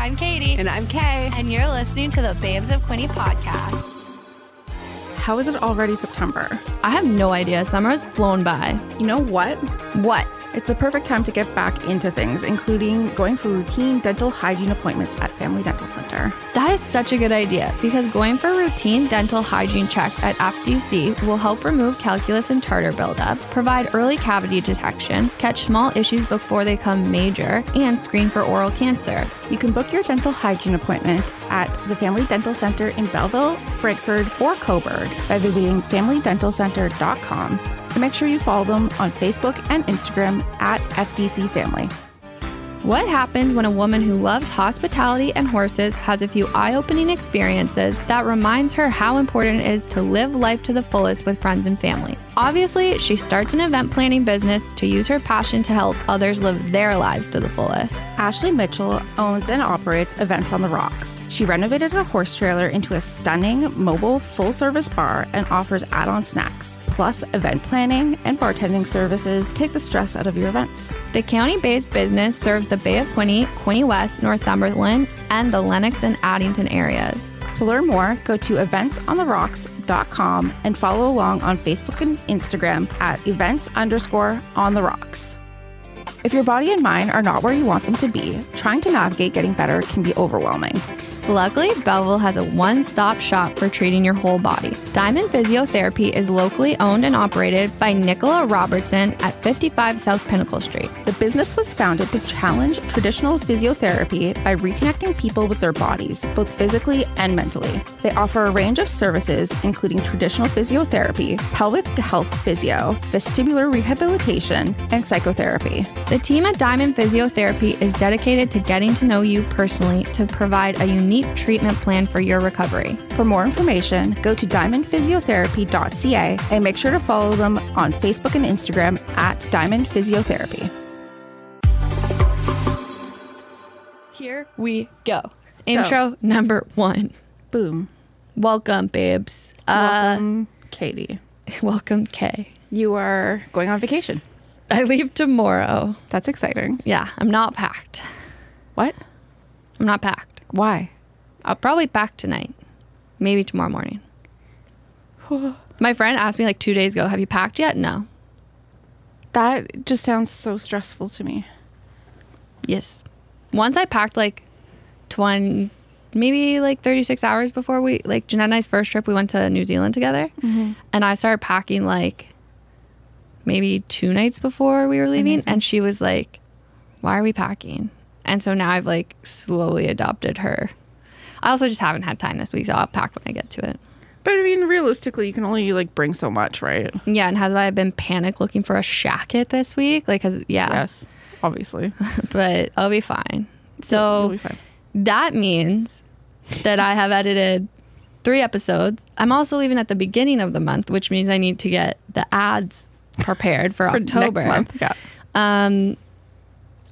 I'm Katie. And I'm Kay. And you're listening to the Babes of Quinte podcast. How is it already September? I have no idea. Summer has flown by. You know what? What? It's the perfect time to get back into things, including going for routine dental hygiene appointments at Family Dental Center. That is such a good idea because going for routine dental hygiene checks at FDC will help remove calculus and tartar buildup, provide early cavity detection, catch small issues before they become major, and screen for oral cancer. You can book your dental hygiene appointment at the Family Dental Center in Belleville, Frankfurt, or Coburg by visiting familydentalcenter.com. And make sure you follow them on Facebook and Instagram at FDC Family. What happens when a woman who loves hospitality and horses has a few eye-opening experiences that reminds her how important it is to live life to the fullest with friends and family? Obviously, she starts an event planning business to use her passion to help others live their lives to the fullest. Ashley Mitchell owns and operates Events on the Rocks. She renovated a horse trailer into a stunning mobile full-service bar and offers add-on snacks, plus event planning and bartending services to take the stress out of your events. The county-based business serves the Bay of Quinte, Quinte West, Northumberland, and the Lennox and Addington areas. To learn more, go to eventsontherocks.com and follow along on Facebook and Instagram at events_on-the-rocks. If your body and mind are not where you want them to be, trying to navigate getting better can be overwhelming. Luckily, Belleville has a one-stop shop for treating your whole body. Diamond Physiotherapy is locally owned and operated by Nicola Robertson at 55 South Pinnacle Street. The business was founded to challenge traditional physiotherapy by reconnecting people with their bodies, both physically and mentally. They offer a range of services, including traditional physiotherapy, pelvic health physio, vestibular rehabilitation, and psychotherapy. The team at Diamond Physiotherapy is dedicated to getting to know you personally to provide a unique treatment plan for your recovery. For more information, go to diamondphysiotherapy.ca and make sure to follow them on Facebook and Instagram at Diamond Physiotherapy. Here we go. Intro number 1. Boom. Welcome, babes. Welcome, Katie. Welcome, Kay. You are going on vacation. I leave tomorrow. That's exciting. Yeah, I'm not packed. What? I'm not packed. Why? I'll probably pack tonight. Maybe tomorrow morning. My friend asked me like 2 days ago, have you packed yet? No. That just sounds so stressful to me. Yes. Once I packed like 20, maybe like 36 hours before like Jeanette and I's first trip, we went to New Zealand together. Mm-hmm. And I started packing like maybe 2 nights before we were leaving. Amazing. And she was like, why are we packing? And so now I've like slowly adopted her. I also just haven't had time this week, so I'll pack when I get to it. But I mean, realistically, you can only like bring so much, right? Yeah, and have I been panic looking for a shacket this week? Like, cause yeah. Yes, obviously. But I'll be fine. So you'll be fine. That means that I have edited 3 episodes. I'm also leaving at the beginning of the month, which means I need to get the ads prepared for October. Next month, yeah.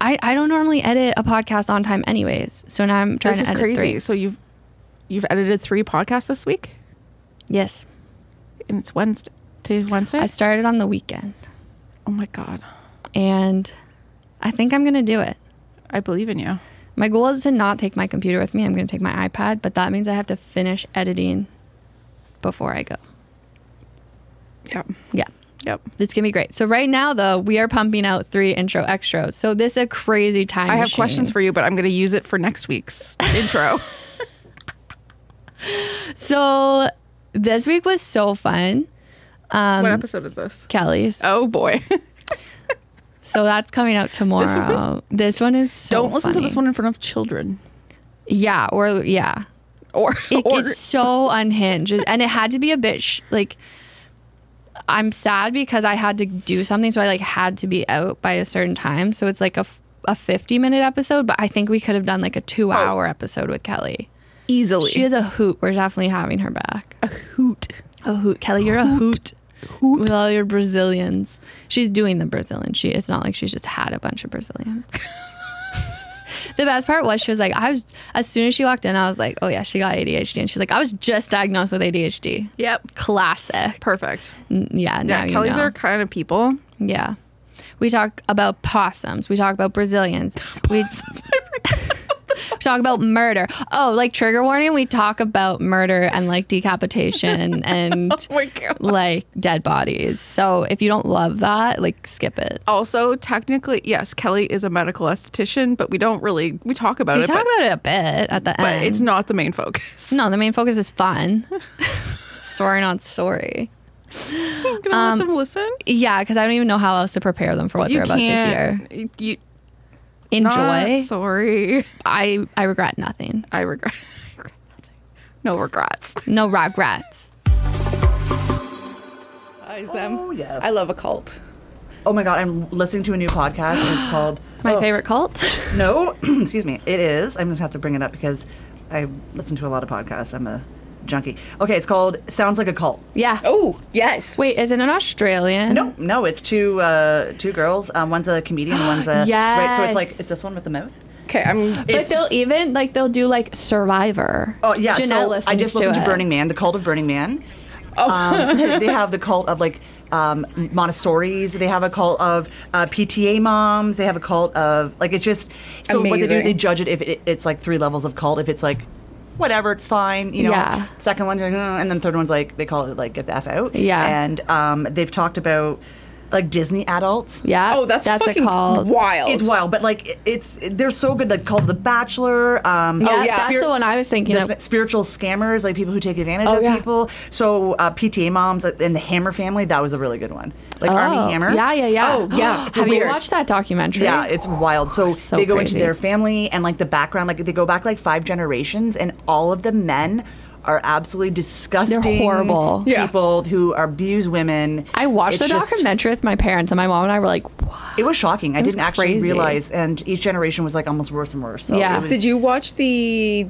I don't normally edit a podcast on time anyways. So now I'm trying to edit 3. This is crazy. So you've edited 3 podcasts this week? Yes. And it's Wednesday. Today's Wednesday? I started on the weekend. Oh my God. And I think I'm going to do it. I believe in you. My goal is to not take my computer with me. I'm going to take my iPad, but that means I have to finish editing before I go. Yep. Yeah. Yep. This is going to be great. So right now, though, we are pumping out 3 intro extras. So this is a crazy time I have machine. questions for you, but I'm going to use it for next week's intro. So this week was so fun. What episode is this? Kelly's. Oh, boy. So that's coming out tomorrow. This one is so Don't listen funny. to this one in front of children. Yeah. Or it gets so unhinged. And it had to be a bit like... I'm sad because I had to do something, so I like had to be out by a certain time. So it's like a 50-minute episode, but I think we could have done like a 2-hour episode with Kelly. Easily. She is a hoot. We're definitely having her back. A hoot. A hoot. Kelly, you're a hoot. With all your Brazilians. She's doing the Brazilian. It's not like she's just had a bunch of Brazilians. The best part was she was like, as soon as she walked in, I was like, oh yeah, she got ADHD. And she's like, I was just diagnosed with ADHD. Yep. Classic. Perfect. Yeah. Now you Kelly's know. are kind of people. Yeah. We talk about possums. We talk about Brazilians. talk about murder. Oh, like trigger warning, we talk about murder and like decapitation and Oh my God. like dead bodies. So if you don't love that, like skip it. Also, technically, yes, Kelly is a medical esthetician, but we talk about We it. talk about it a bit at the but end. it's not the main focus. No, the main focus is fun. Story, not story. I'm gonna let them listen. Yeah, because I don't even know how else to prepare them for what they're about to hear. You Enjoy. Sorry. I regret nothing. I regret nothing. No regrets. No regrets. Them. Oh, yes. I love a cult. Oh my God, I'm listening to a new podcast and it's called... My favorite cult. No, excuse me. It is. I'm going to have to bring it up because I listen to a lot of podcasts. I'm a junkie. Okay, it's called Sounds Like a Cult. Yeah. Oh, yes. Wait, is it an Australian? No, it's two girls. One's a comedian, one's a... Yes. Right, so it's like, it's this one with the mouth? Okay, But they'll do like Survivor. Oh, yeah, Jeanette so I just listened to it. Burning Man, the cult of Burning Man. They have the cult of like Montessori's. They have a cult of PTA moms. They have a cult of like it's just so what they do is they judge it if it's like 3 levels of cult. If it's like whatever, it's fine. You know. Yeah. Second one, you're like, and then third one's like they call it like get the F out. Yeah. And they've talked about like Disney adults. Yeah. Oh, that's a fucking cult. wild. It's wild, but like they're so good. Like called The Bachelor. Yeah, that's the one I was thinking of. Spiritual scammers, like people who take advantage of people. So PTA moms and the Hammer family, that was a really good one. Like Army Hammer. Yeah. Oh, yeah. Have you watched that documentary? Yeah, it's wild. So they go crazy. into their family and like the background, like they go back like 5 generations, and all of the men are absolutely disgusting. They're horrible. People who abuse women. I watched It's the just- documentary with my parents, and my mom and I were like, what? It was shocking. I was didn't actually crazy. realize, and each generation was like almost worse and worse. So Yeah. it was, Did you watch the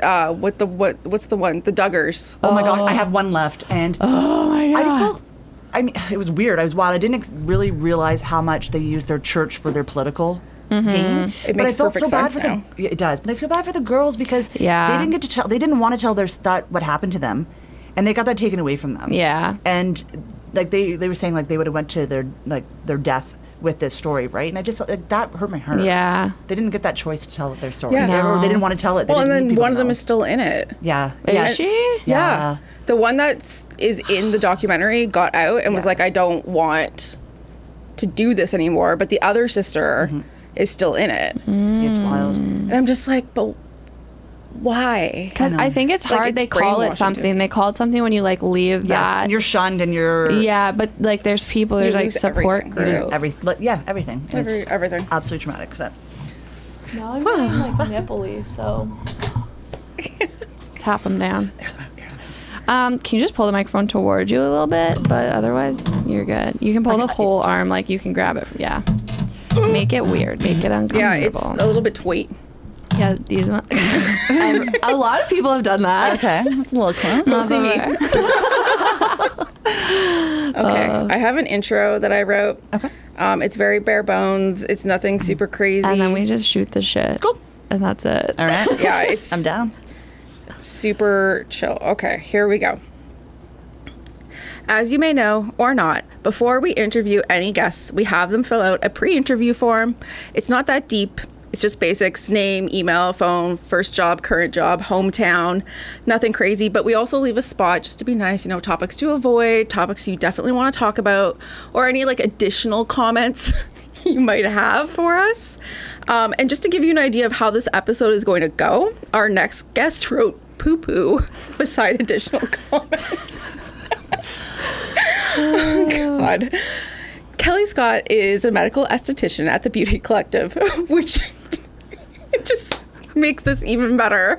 what's the one? The Duggars. Oh my God, I have one left, and Oh my God. I just felt. I mean, it was weird. I was wild. I didn't really realize how much they use their church for their political gain. It but makes I felt perfect so bad sense for now. the. It does, but I feel bad for the girls because Yeah. they didn't get to tell. They didn't want to tell what happened to them, and they got that taken away from them. Yeah. And like they were saying like they would have went to their death with this story, right? And I just like, that hurt my heart. Yeah. They didn't get that choice to tell their story. Yeah. Or No. they didn't want to tell it. They Well, and didn't need then people one to of them know. is still in it. Yeah. Is Yes. she? Yeah. The one that is in the documentary got out and was Yeah. like, I don't want to do this anymore. But the other sister is still in it. It's wild. And I'm just like, but why? Because I think it's Like, hard. it's They call it brainwashing, something. too. They call it something when you like leave Yes, that. and you're shunned and you're Yeah, but like there's people, there's like lose support everything. groups. everything. And it's Everything. absolutely traumatic. But Now I'm getting like nipply, so tap them down. Can you just pull the microphone towards you a little bit? But otherwise, you're good. You can pull the whole arm, like you can grab it. Yeah. Make it weird. Make it uncomfortable. Yeah, it's a little bit tweet. Yeah, these ones. A lot of people have done that. okay, a little close. Mostly me. Okay. Okay, I have an intro that I wrote. Okay. It's very bare bones. It's nothing super crazy. And then we just shoot the shit. Cool. And that's it. All right. Yeah, it's I'm down. super chill. Okay, here we go. As you may know or not, before we interview any guests, we have them fill out a pre-interview form. It's not that deep. It's just basics: name, email, phone, first job, current job, hometown, nothing crazy. But we also leave a spot just to be nice, you know, topics to avoid, topics you definitely want to talk about, or any like additional comments you might have for us. And just to give you an idea of how this episode is going to go, our next guest wrote poo-poo beside additional comments. Oh, God. Kelly Scott is a medical esthetician at the Beauty Collective, which just makes this even better.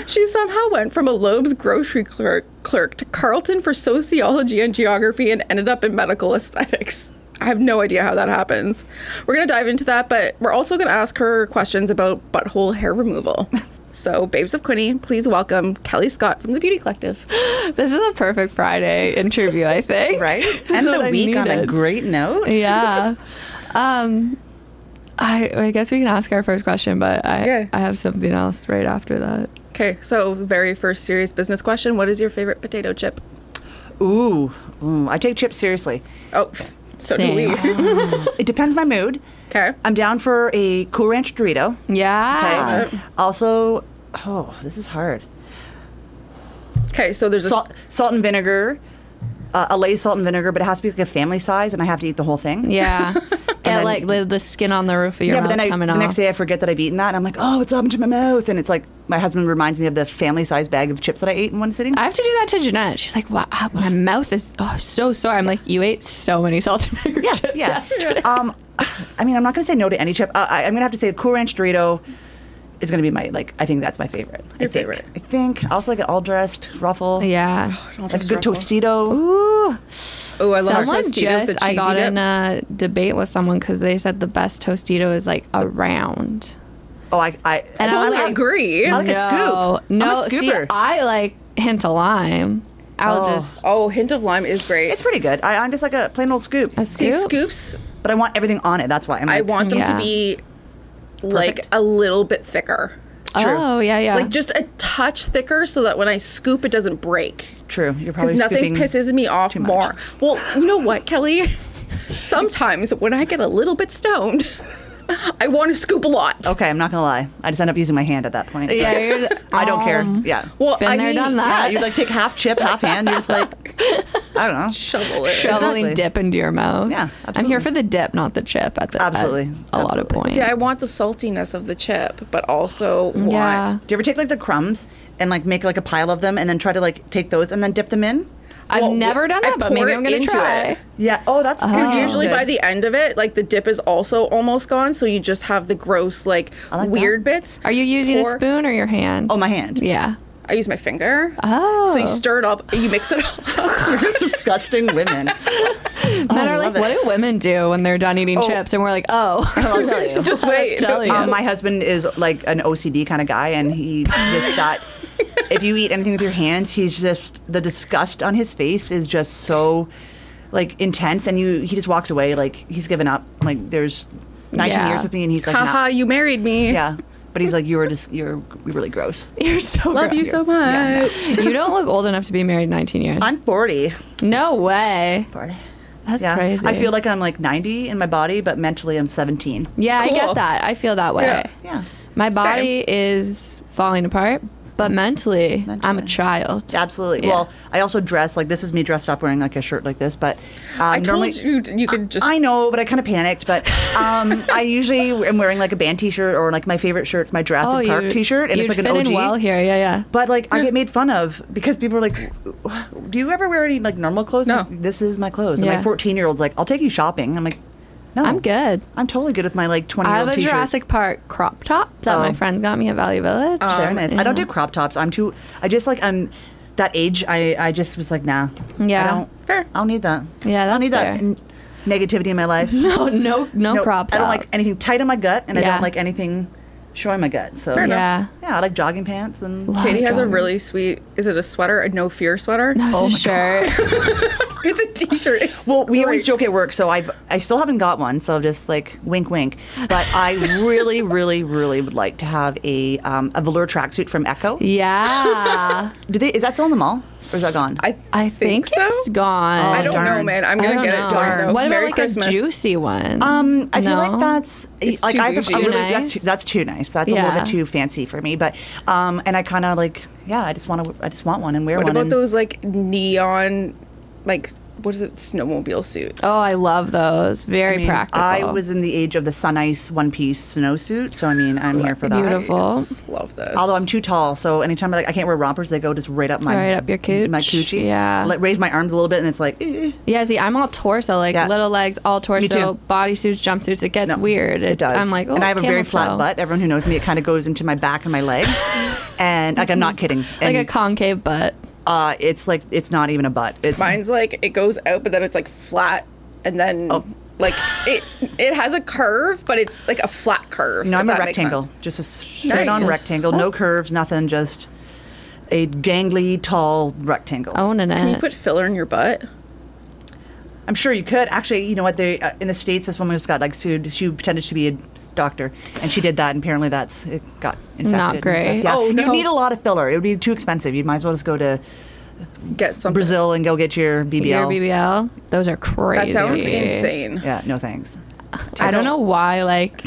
She somehow went from a Loebs grocery clerk to Carleton for sociology and geography and ended up in medical aesthetics. I have no idea how that happens. We're going to dive into that, but we're also going to ask her questions about butthole hair removal. So, babes of Quinte, please welcome Kelly Scott from the Beauty Collective. This is a perfect Friday interview, I think. Right. This End is the what I week on a needed. great note. Yeah. I guess we can ask our first question, but I have something else right after that. Okay, so very first serious business question. What is your favorite potato chip? Ooh, I take chips seriously. Oh, So Same. do we. It depends my mood. Okay. I'm down for a Cool Ranch Dorito. Yeah. Okay. Also, this is hard. Okay, so there's Salt and vinegar. A Lay's salt and vinegar, but it has to be like a family size, and I have to eat the whole thing. Yeah. Get like the skin on the roof of your mouth coming off. The next day I forget that I've eaten that, and I'm like, oh, it's up into my mouth. And it's like, my husband reminds me of the family size bag of chips that I ate in one sitting. I have to do that to Jeanette. She's like, wow, my mouth is so sore. I'm like, you ate so many salt and vinegar chips yesterday. I mean, I'm not going to say no to any chip. I'm going to have to say a Cool Ranch Dorito is going to be my, I think that's my favorite. Your favorite. I think. I also like it all dressed, ruffle. Yeah. Like a good Tostito. Ooh. Oh, I love someone Tostito. I got in a debate with someone because they said the best Tostito is like a round. Oh, I agree. I like a scoop. No, I'm a scooper. see, I like hint of lime. Hint of lime is great. It's pretty good. I'm just like a plain old scoop. A See, scoop? scoops, But I want everything on it. That's why. I want them to be like a little bit thicker. True. Oh, yeah. Like just a touch thicker so that when I scoop, it doesn't break. True. You're probably Because nothing pisses me off more. Well, you know what, Kelly? Sometimes when I get a little bit stoned, I want to scoop a lot. Okay, I'm not gonna lie. I just end up using my hand at that point. Yeah, I don't care. Yeah. Well, Been there, done that. Yeah, you like take half chip, half hand. You're just like, I don't know. Shovel it. Shoveling dip into your mouth. Yeah, I'm here for the dip, not the chip. At a lot of points. See, I want the saltiness of the chip, but also Do you ever take like the crumbs and like make like a pile of them and then try to like take those and then dip them in? I've never done that, but maybe I'm going to try. It. Yeah. Oh, that's good. Because usually by the end of it, like the dip is also almost gone, so you just have the gross, like weird bits. Are you using a spoon or your hand? Oh, my hand. Yeah. I use my finger. Oh. So you stir it up, you mix it all up. You're disgusting women. Men are like, what do women do when they're done eating chips? And we're like, I'll tell you. Just wait. My husband is like an OCD kind of guy, and he just that. If you eat anything with your hands, he's just, the disgust on his face is just so like intense, and he just walks away like he's given up. Like there's 19 years with me, and he's like, haha, you married me. Yeah. But he's like, you're really gross. You're so Love gross. you so much. Yeah, no. You don't look old enough to be married 19 years. I'm 40. No way. 40. That's crazy. I feel like I'm like 90 in my body, but mentally I'm 17. Yeah, Cool. I get that. I feel that way. Yeah. My body is falling apart, but mentally, I'm a child. Absolutely. Yeah. Well, I also dress like this is me dressed up wearing like a shirt like this, but I normally told you could just. I know, but I kind of panicked. But I usually am wearing like a band T-shirt or like my favorite shirt's my Jurassic Park T-shirt, and it's like an fit OG. in well here, yeah. But like I get made fun of because people are like, "Do you ever wear any like normal clothes?" No. I'm like, this is my clothes. And Yeah. my 14-year-old's like, "I'll take you shopping." I'm like, "No, I'm good. I'm totally good with my like 20-year-old I have a T-shirts." Jurassic Park crop top that my friend got me at Value Village. Very nice. I don't do crop tops. I'm that age. I just was like, nah. Yeah. I don't need that. Yeah, I don't need that's that negativity in my life. No crops. I don't like anything tight on my gut, and I Yeah. don't like anything showing my gut. So Yeah. I like jogging pants and. Katie has a really sweet. Is it a sweater? A no fear sweater? No, it's a shirt. It's a T-shirt. It's Well, we always great. joke at work, so I still haven't got one, so just like wink, wink. But I really, really, really would like to have a velour tracksuit from Echo. Yeah. Is that still in the mall, or is that gone? I think so. it's gone. I don't know, darn. man. I'm gonna get it. Darn. What about Merry like Christmas. a juicy one? I feel like No? that's It's like too I bougie. really, Nice? that's too nice. That's a Yeah. little bit too fancy for me. But and I kind of like I just want one and wear What one. about and, those like neon, like what is it, snowmobile suits? Oh, I love those. Very I mean, practical. I was in the age of the Sun Ice one-piece snowsuit, so I mean, I'm here for that. Beautiful. Love this. Although I'm too tall, so anytime I can't wear rompers, they go just right up Right up your cooch. my coochie. Yeah. Raise my arms a little bit, and it's like. Yeah, see, I'm all torso, like Yeah. little legs, all torso, too. bodysuits, jumpsuits. It gets weird. It does. I'm like, oh, and I have a very camel flat toe. butt. Everyone who knows me, it kind of goes into my back and my legs, and like I'm not kidding. Like And, a concave butt. it's like it's not even a butt. It's Mine's like it goes out, but then it's like flat, and then like it has a curve, but it's like a flat curve. No, if I'm a that makes rectangle. sense. Just a straight on Nice. rectangle. No curves, nothing. Just a gangly, tall rectangle. Owning it. Can you put filler in your butt? I'm sure you could. Actually, you know what? They in the States, this woman just got like sued. She pretended to be a doctor, and she did that, and apparently it got infected. Not and great. stuff. Yeah. Oh, no. You need a lot of filler. It would be too expensive. You might as well just go to get something. Brazil and go get your BBL. Your BBL. Those are crazy. That sounds insane. Yeah, no thanks. I don't know why. Like,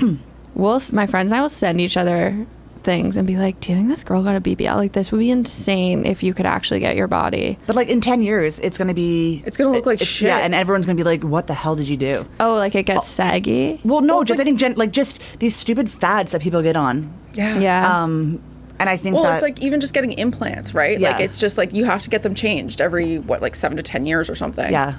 my friends and I will send each other things and be like, do you think this girl got a BBL? Like, this would be insane if you could actually get your body. But like in 10 years, it's going to look like shit. Yeah, and everyone's going to be like, what the hell did you do? Oh, like it gets saggy? Well, no, just like, I think just these stupid fads that people get on. Yeah. Yeah. And I think it's like even just getting implants, right? Yeah. Like it's just like you have to get them changed every, 7 to 10 years or something. Yeah.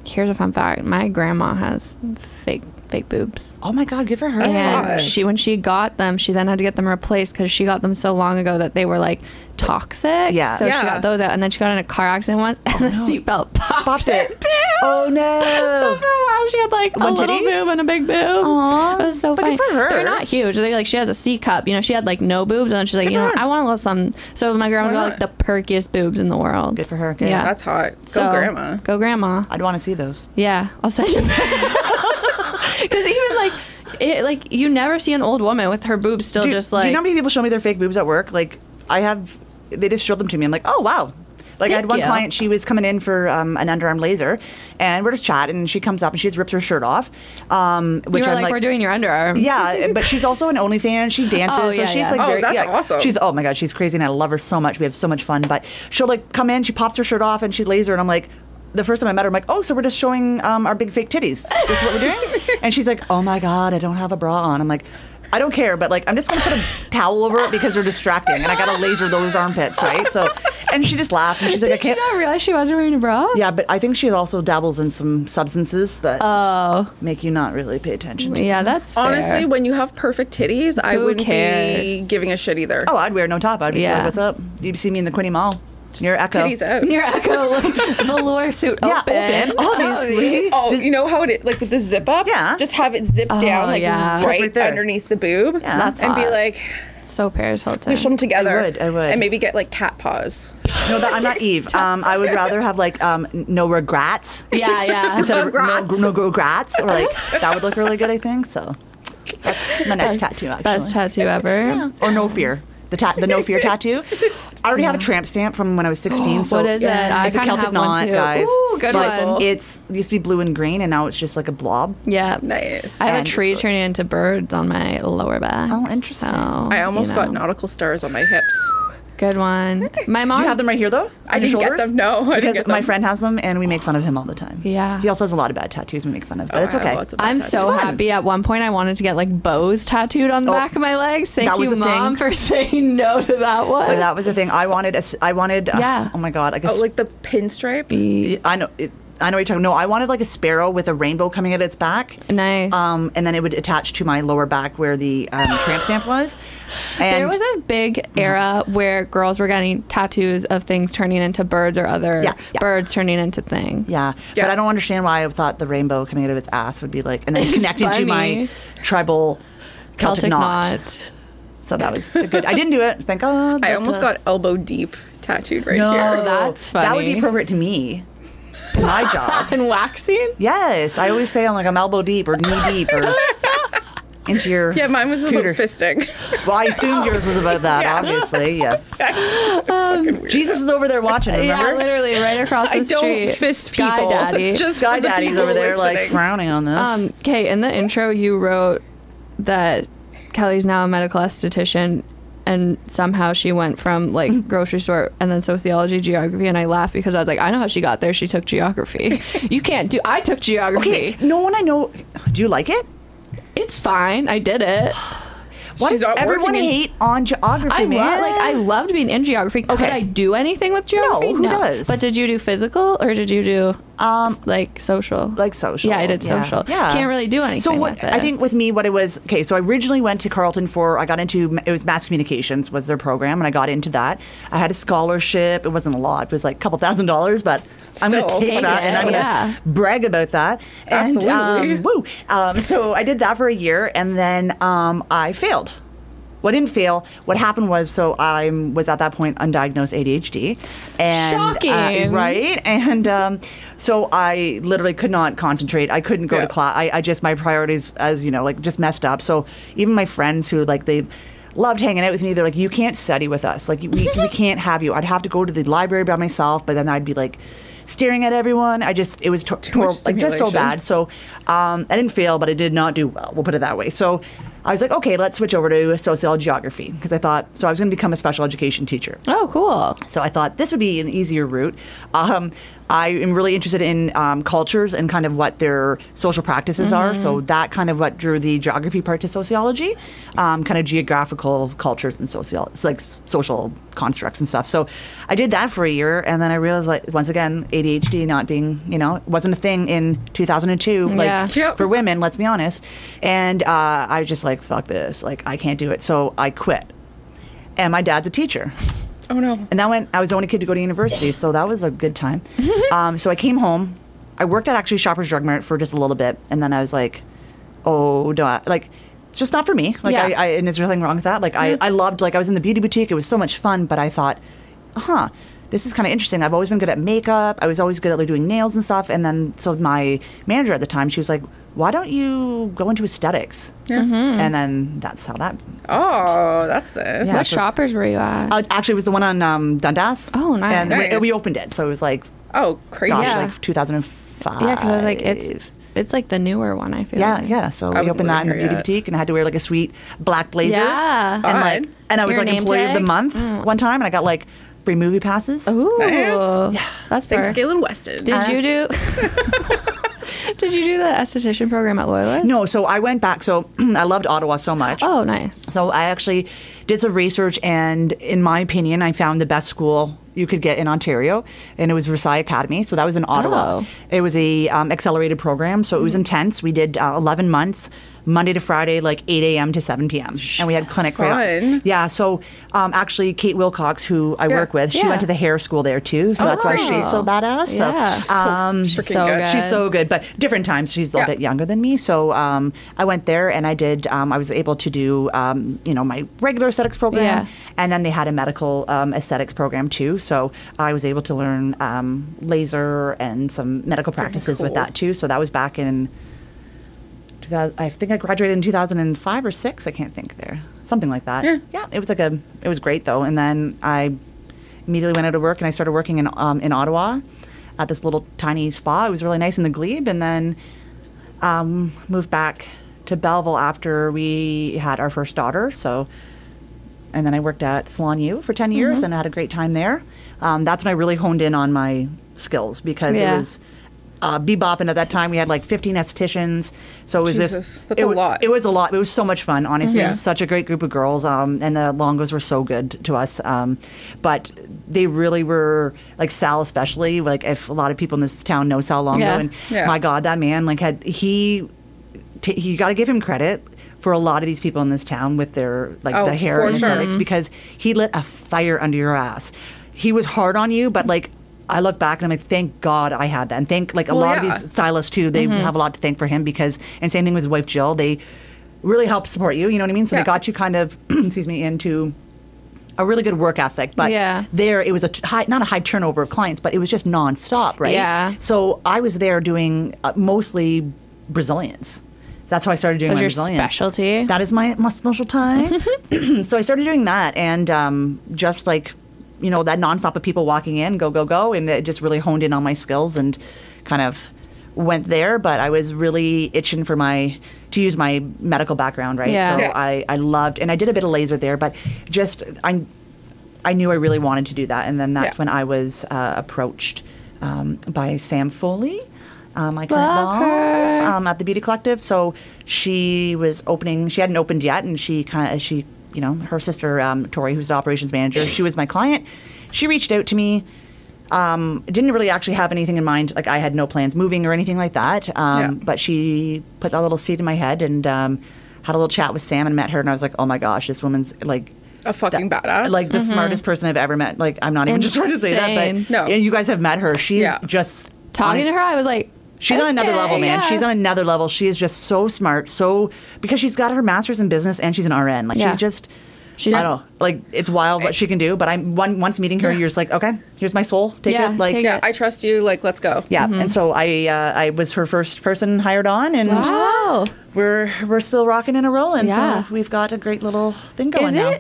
Here's a fun fact. My grandma has fake boobs. Oh my God, good for her. And when she got them, she then had to get them replaced because she got them so long ago that they were like toxic. Yeah. So she got those out, and then she got in a car accident once, and the seatbelt popped it. Oh no. So for a while, she had like a little boob and a big boob. Aww. It was so funny. Good for her. They're not huge. They're like, she has a C cup. You know, she had like no boobs, and then she's like, I want to lose some. So my grandma's got like the perkiest boobs in the world. Good for her. Yeah. That's hot. Go grandma. Go grandma. I'd want to see those. Yeah, I'll send you. Because even like you never see an old woman with her boobs still just like. Do you know how many people show me their fake boobs at work? Like they just showed them to me. I'm like, oh wow. Like I had one client, she was coming in for an underarm laser, and we're just chatting, and she comes up and she just rips her shirt off. Which I'm like, we're doing your underarm. Yeah, but she's also an OnlyFans. She dances, so she's like, that's awesome. She's oh my God, she's crazy, and I love her so much. We have so much fun. But she'll like come in, she pops her shirt off, and she laser, and I'm like. The first time I met her, I'm like, oh, so we're just showing our big fake titties. This is what we're doing? And she's like, oh my God, I don't have a bra on. I'm like, I don't care, but like, I'm just going to put a towel over it because they're distracting. And I got to laser those armpits, right? So, and she just laughed. And she's like, I can't. Did she not realize she wasn't wearing a bra? Yeah, but I think she also dabbles in some substances that make you not really pay attention to. Yeah, that's fair. Honestly, when you have perfect titties, I wouldn't be giving a shit either. Oh, I'd wear no top. I'd be like, what's up? You'd see me in the Quinte Mall. Near Echo. Titties out. Near Echo, like velour suit open. Yeah, open, obviously. Oh, you know how it like with the zip up? Yeah. Just have it zipped down like right underneath the boob. Yeah. That's and hot. be like so Paris Hilton. Squish them together. I would. And maybe get like cat paws. No, I'm not Eve. I would rather have like no regrets. Yeah. Instead of no regrets. Or like that would look really good, I think. So that's my next tattoo actually. Best tattoo ever. Yeah. Or no fear. The no fear tattoo. I already have a tramp stamp from when I was 16. So what is it? It's a Celtic knot, guys. Ooh, good one. It used to be blue and green, and now it's just like a blob. Yeah, nice. I have a tree turning into birds on my lower back. Oh, interesting. So, I almost got nautical stars on my hips. Good one. My mom. Do you have them right here though? I didn't get them. No, I didn't get them. My friend has them, and we make fun of him all the time. Yeah. He also has a lot of bad tattoos we make fun of, but it's okay. I'm so happy. At one point, I wanted to get like bows tattooed on the back of my legs. Thank you, Mom, for saying no to that one. That was the thing. I wanted. Yeah. Oh my God. like the pinstripe. I know. I know what you're talking. No, I wanted like a sparrow with a rainbow coming out its back. Nice. And then it would attach to my lower back where the tramp stamp was. And there was a big era where girls were getting tattoos of things turning into birds or other birds turning into things. Yeah. But I don't understand why I thought the rainbow coming out of its ass would be like, and then connecting to my tribal Celtic knot. So that was good. I didn't do it, thank God. I almost got elbow deep tattooed right here. Oh, that's funny. That would be appropriate to me. My job. And waxing? Yes. I always say I'm elbow deep or knee deep or into your mine was about fisting. Well, I assumed yours was about that, obviously. Yeah. Jesus is over there watching, remember? Yeah, literally right across the street. I don't fist Sky people. Daddy. Just Sky Daddy's over there like frowning on this. Okay, in the intro you wrote that Kelly's now a medical esthetician, and somehow she went from like grocery store and then sociology, geography, and I laughed because I was like, I know how she got there. She took geography. I took geography. Okay, no one I know. Do you like it? It's fine. I did it. Why does everyone hate on geography, man? I loved being in geography. Could I do anything with geography? No, who does? But did you do physical or did you do like social? Like social. Yeah, I did social. Yeah. Can't really do anything so with it. I think with me, what it was, so I originally went to Carleton it was mass communications was their program, and I got into that. I had a scholarship. It wasn't a lot. It was like a couple $1,000s, but I'm going to take that, and I'm going to brag about that. Absolutely. And, so I did that for a year, and then I failed. Well, I didn't fail. What happened was, I was at that point undiagnosed ADHD. And, shocking. Right? And so I literally could not concentrate. I couldn't go to class. I just, my priorities, as you know, just messed up. So even my friends who, loved hanging out with me. They're like, you can't study with us. Like, we can't have you. I'd have to go to the library by myself, but then I'd be like staring at everyone. It was like just so bad. So I didn't fail, but I did not do well. We'll put it that way. So I was like, okay, let's switch over to sociology and geography, because I thought, so I was going to become a special education teacher. Oh, cool. So I thought this would be an easier route. I am really interested in cultures and kind of what their social practices are. So that kind of what drew the geography part to sociology, kind of geographical cultures and like social constructs and stuff. So I did that for a year, and then I realized, like, once again, ADHD not being, wasn't a thing in 2002, like for women, let's be honest. And I was just like, fuck this, like, I can't do it. So I quit. And my dad's a teacher. Oh, no. And I was the only kid to go to university, so that was a good time. So I came home. I worked at actually Shoppers Drug Mart for just a little bit, and then I was like, oh, like, it's just not for me. Like, and is there anything wrong with that? Like, I loved, like, I was in the beauty boutique. It was so much fun, but I thought, this is kind of interesting. I've always been good at makeup. I was always good at, like, doing nails and stuff. And then, so my manager at the time, she was like, why don't you go into aesthetics? And then that's how that. Oh, that's nice. What Shoppers were you at? Actually, it was the one on Dundas. Oh, nice. And we opened it, so it was like, oh, crazy. Gosh, like 2005. Yeah, because I was like, it's like the newer one, I feel like. Yeah. So we opened that in the beauty boutique, and I had to wear like a sweet black blazer. Yeah. And I was Your like employee of the month one time, and I got like free movie passes. Ooh. Nice. Yeah. That's Thanks, perfect. Galen Weston. Did you do the esthetician program at Loebs? No, so I went back. So I loved Ottawa so much. Oh, nice. So I actually did some research, and in my opinion, I found the best school you could get in Ontario, and it was Versailles Academy. So that was in Ottawa. Oh. It was a accelerated program, so it was intense. We did 11 months, Monday to Friday, like 8 a.m. to 7 p.m. And we had clinic. Fun. Yeah, so actually Kate Wilcox, who I work with, she went to the hair school there too, so that's why she's so badass. Yeah. So good. She's so good, but different times. She's a little bit younger than me, so I went there and I did. I was able to do my regular aesthetics program, and then they had a medical aesthetics program too. So I was able to learn laser and some medical practices with that too. So that was back in. I think I graduated in 2005 or 6. I can't think there. Something like that. Yeah, it was great though. And then I immediately went out of work and I started working in Ottawa at this little tiny spa. It was really nice in the Glebe, and then moved back to Belleville after we had our first daughter. So, and then I worked at Salon U for 10 years and I had a great time there. That's when I really honed in on my skills, because it was bebop, and at that time we had like 15 estheticians, so it was that's a lot. It was a lot. It was so much fun, honestly. It was such a great group of girls, and the Longos were so good to us, but they really were, like Sal especially, like if a lot of people in this town know Sal Longo, and my God, that man, like you got to give him credit for a lot of these people in this town with their the hair and aesthetics, because he lit a fire under your ass. He was hard on you, but like I look back and I'm like, thank God I had that. And thank, like, a lot of these stylists too, they have a lot to thank for him, because, and same thing with his wife Jill, they really helped support you, you know what I mean? So they got you kind of, into a really good work ethic. But there, it was not a high turnover of clients, but it was just nonstop, right? Yeah. So I was there doing mostly Brazilians. That's how I started doing my Brazilians. Your specialty? That is my special time. So I started doing that, and just like, that nonstop of people walking in, go, and it just really honed in on my skills and kind of went there. But I was really itching to use my medical background, right? Yeah. So I loved, and I did a bit of laser there, but just I knew I really wanted to do that, and then that's when I was approached by Sam Foley. My current boss at the Beauty Collective. So she was opening. She hadn't opened yet, and her sister Tori, who's the operations manager, she was my client. She reached out to me. Didn't really actually have anything in mind. Like, I had no plans moving or anything like that. But she put that little seed in my head, and had a little chat with Sam and met her, and I was like, oh my gosh, this woman's like a fucking badass. Like the smartest person I've ever met. Like, I'm not even just trying to say that, but and you guys have met her. She's just talking to her. I was like, she's on another level, man. She's on another level. She is just so smart. Because she's got her master's in business and she's an RN. Like, she's just I don't know. Like, it's wild what she can do, but once meeting her, you're just like, okay, here's my soul. Take it. Like, I trust you. Like, let's go. Yeah. And so I was her first person hired on, and we're still rocking and rolling. So we've got a great little thing going now.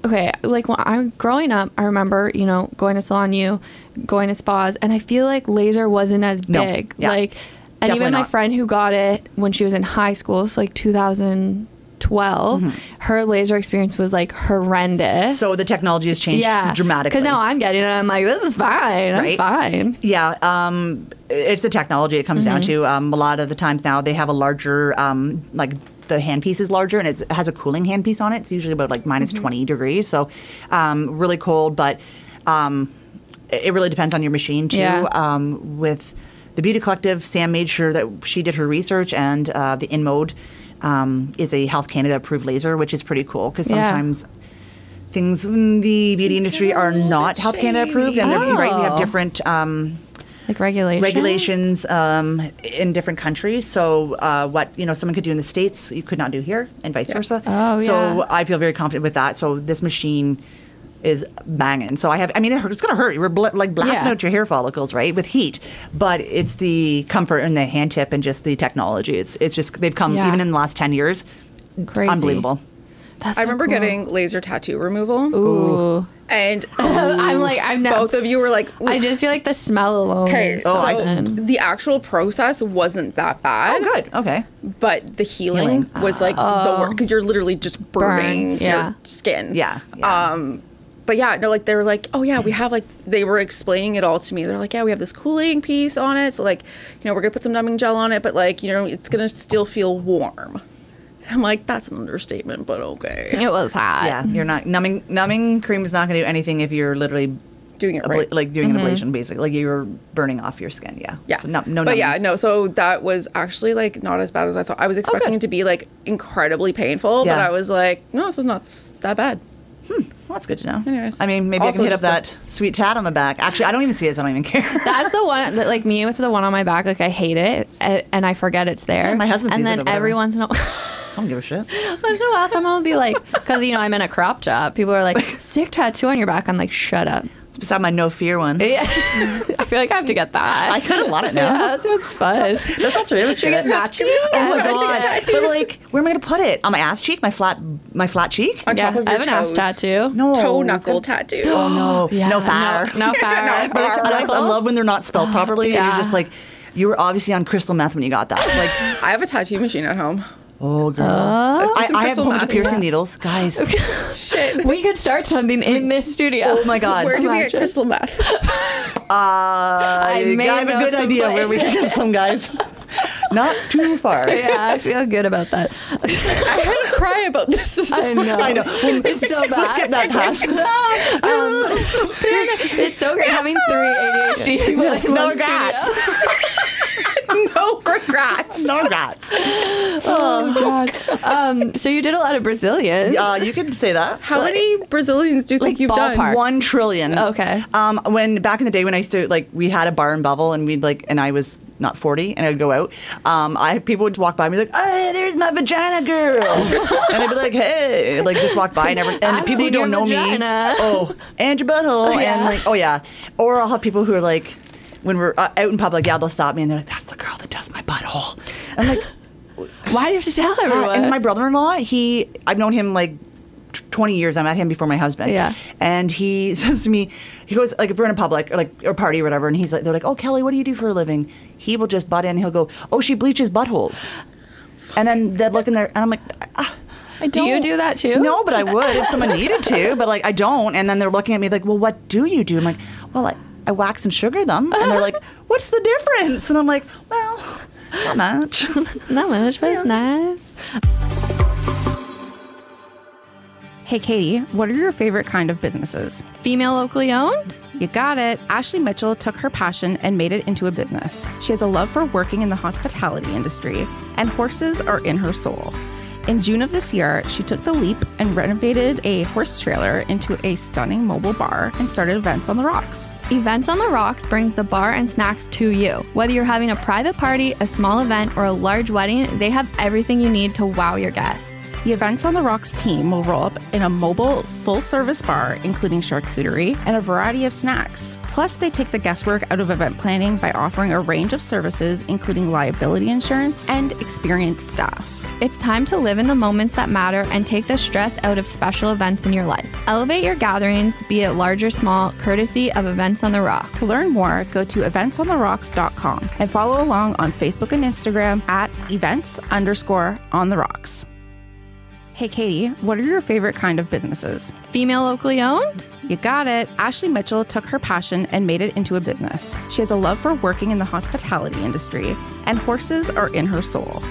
Okay, like when I'm growing up, I remember, going to Salon U, going to spas, and I feel like laser wasn't as big. Like, and Definitely even my not. friend who got it when she was in high school, so like 2012, her laser experience was like horrendous. So the technology has changed dramatically. Because now I'm getting it, I'm like, this is fine. I'm fine. Yeah, it's the technology it comes down to. A lot of the times now they have a larger, like, the handpiece is larger, and it has a cooling handpiece on it. It's usually about like minus 20 degrees, so really cold. But it really depends on your machine too. Yeah. With the Beauty Collective, Sam made sure that she did her research, and the InMode is a Health Canada approved laser, which is pretty cool because sometimes things in the beauty industry are not Health Canada approved, and we have different. Like regulations in different countries. So what someone could do in the States, you could not do here, and vice versa. So I feel very confident with that. So this machine is banging. So it's going to hurt. We're blasting out your hair follicles, right, with heat. But it's the comfort and the hand tip and just the technology. It's just they've come even in the last 10 years. Crazy. Unbelievable. That's I remember getting laser tattoo removal. Ooh. And I'm not. both of you were like, ooh. I just feel like the smell alone. Okay, So the actual process wasn't that bad. Oh, good. Okay. But the healing was like the worst, because you're literally just burning Burns, your skin. Yeah. But like they were like, oh yeah, we have they were explaining it all to me. They're like, yeah, we have this cooling piece on it. So we're gonna put some numbing gel on it, but it's gonna still feel warm. I'm like, that's an understatement, but okay. It was hot. Yeah, you're not numbing cream is not going to do anything if you're literally doing it right, like doing an ablation, basically, like you're burning off your skin. Yeah. So no. But so that was actually not as bad as I thought. I was expecting it to be incredibly painful, but I was like, no, this is not that bad. Well, that's good to know. Anyways, maybe I can hit up that sweet tat on my back. Actually, I don't even see it, so I don't even care. That's the one that, me with the one on my back, I hate it, and I forget it's there. Yeah, my husband sees it. And then every once in a while, I don't give a shit. once in a while, someone will be like, because I'm in a crop top. People are like, sick tattoo on your back. I'm like, shut up. It's beside my no fear one. Yeah. I feel like I have to get that. I kind of want it now. Yeah, that's what's fun. That's actually it. Should get matching. Oh my god! But where am I gonna put it? On my ass cheek? My flat cheek? On top of your I have an ass tattoo. No toe knuckle tattoo. Oh no! Yeah. No fire. No fire. I love when they're not spelled properly. And you're just like, you were obviously on crystal meth when you got that. I have a tattoo machine at home. Oh, girl. I have a whole bunch of piercing needles. Guys. Shit. We could start something in this studio. Oh, my God. Where do we get crystal meth? I have a good idea where we can get some, guys. Not too far. Yeah, I feel good about that. I had to cry about this. I know. Well, it's so bad. Let's get that past. It's so great having 3 ADHD people in No one regrets. No regrets. No regrets. Oh, God. So you did a lot of Brazilians. You can say that. How many Brazilians do you think you've ballpark. done? 1 trillion. Okay. When back in the day when I used to we had a bar in Belleville and and I was not 40 and I'd go out. People would walk by me like, "Hey, there's my vagina girl," and I'd be like, "Hey," just walk by and people who don't know vagina. me, and your butthole, and or I'll have people who are like, when we're out in public, they'll stop me and they're like, "That's the girl that does my butthole." I'm like, why do you have to tell everyone? and my brother-in-law, I've known him 20 years. I met him before my husband. Yeah. And he says to me, he goes, if we're in a public or party or whatever, and they're like, "Oh, Kelly, what do you do for a living?" He will just butt in and he'll go, "Oh, she bleaches buttholes." And then they'd look in there and I'm like, I don't. Do you do that too? No, but I would if someone needed to, but I don't. And then they're looking at me like, "Well, what do you do?" I'm like, "Well, I wax and sugar them." And they're like, "What's the difference?" And I'm like, "Well, not much." Not much, but it's nice. Hey, Katie, what are your favorite kind of businesses? Female locally owned? You got it. Ashley Mitchell took her passion and made it into a business. She has a love for working in the hospitality industry, and horses are in her soul. In June of this year, she took the leap and renovated a horse trailer into a stunning mobile bar and started Events on the Rocks. Events on the Rocks brings the bar and snacks to you. Whether you're having a private party, a small event, or a large wedding, they have everything you need to wow your guests. The Events on the Rocks team will roll up in a mobile, full-service bar, including charcuterie and a variety of snacks. Plus, they take the guesswork out of event planning by offering a range of services, including liability insurance and experienced staff. It's time to live in the moments that matter and take the stress out of special events in your life. Elevate your gatherings, be it large or small, courtesy of Events on the Rock. To learn more, go to eventsonTheRocks.com and follow along on Facebook and Instagram at events_on-the-rocks. Hey, Katie, what are your favorite kind of businesses? Female locally owned? You got it. Ashley Mitchell took her passion and made it into a business. She has a love for working in the hospitality industry, and horses are in her soul.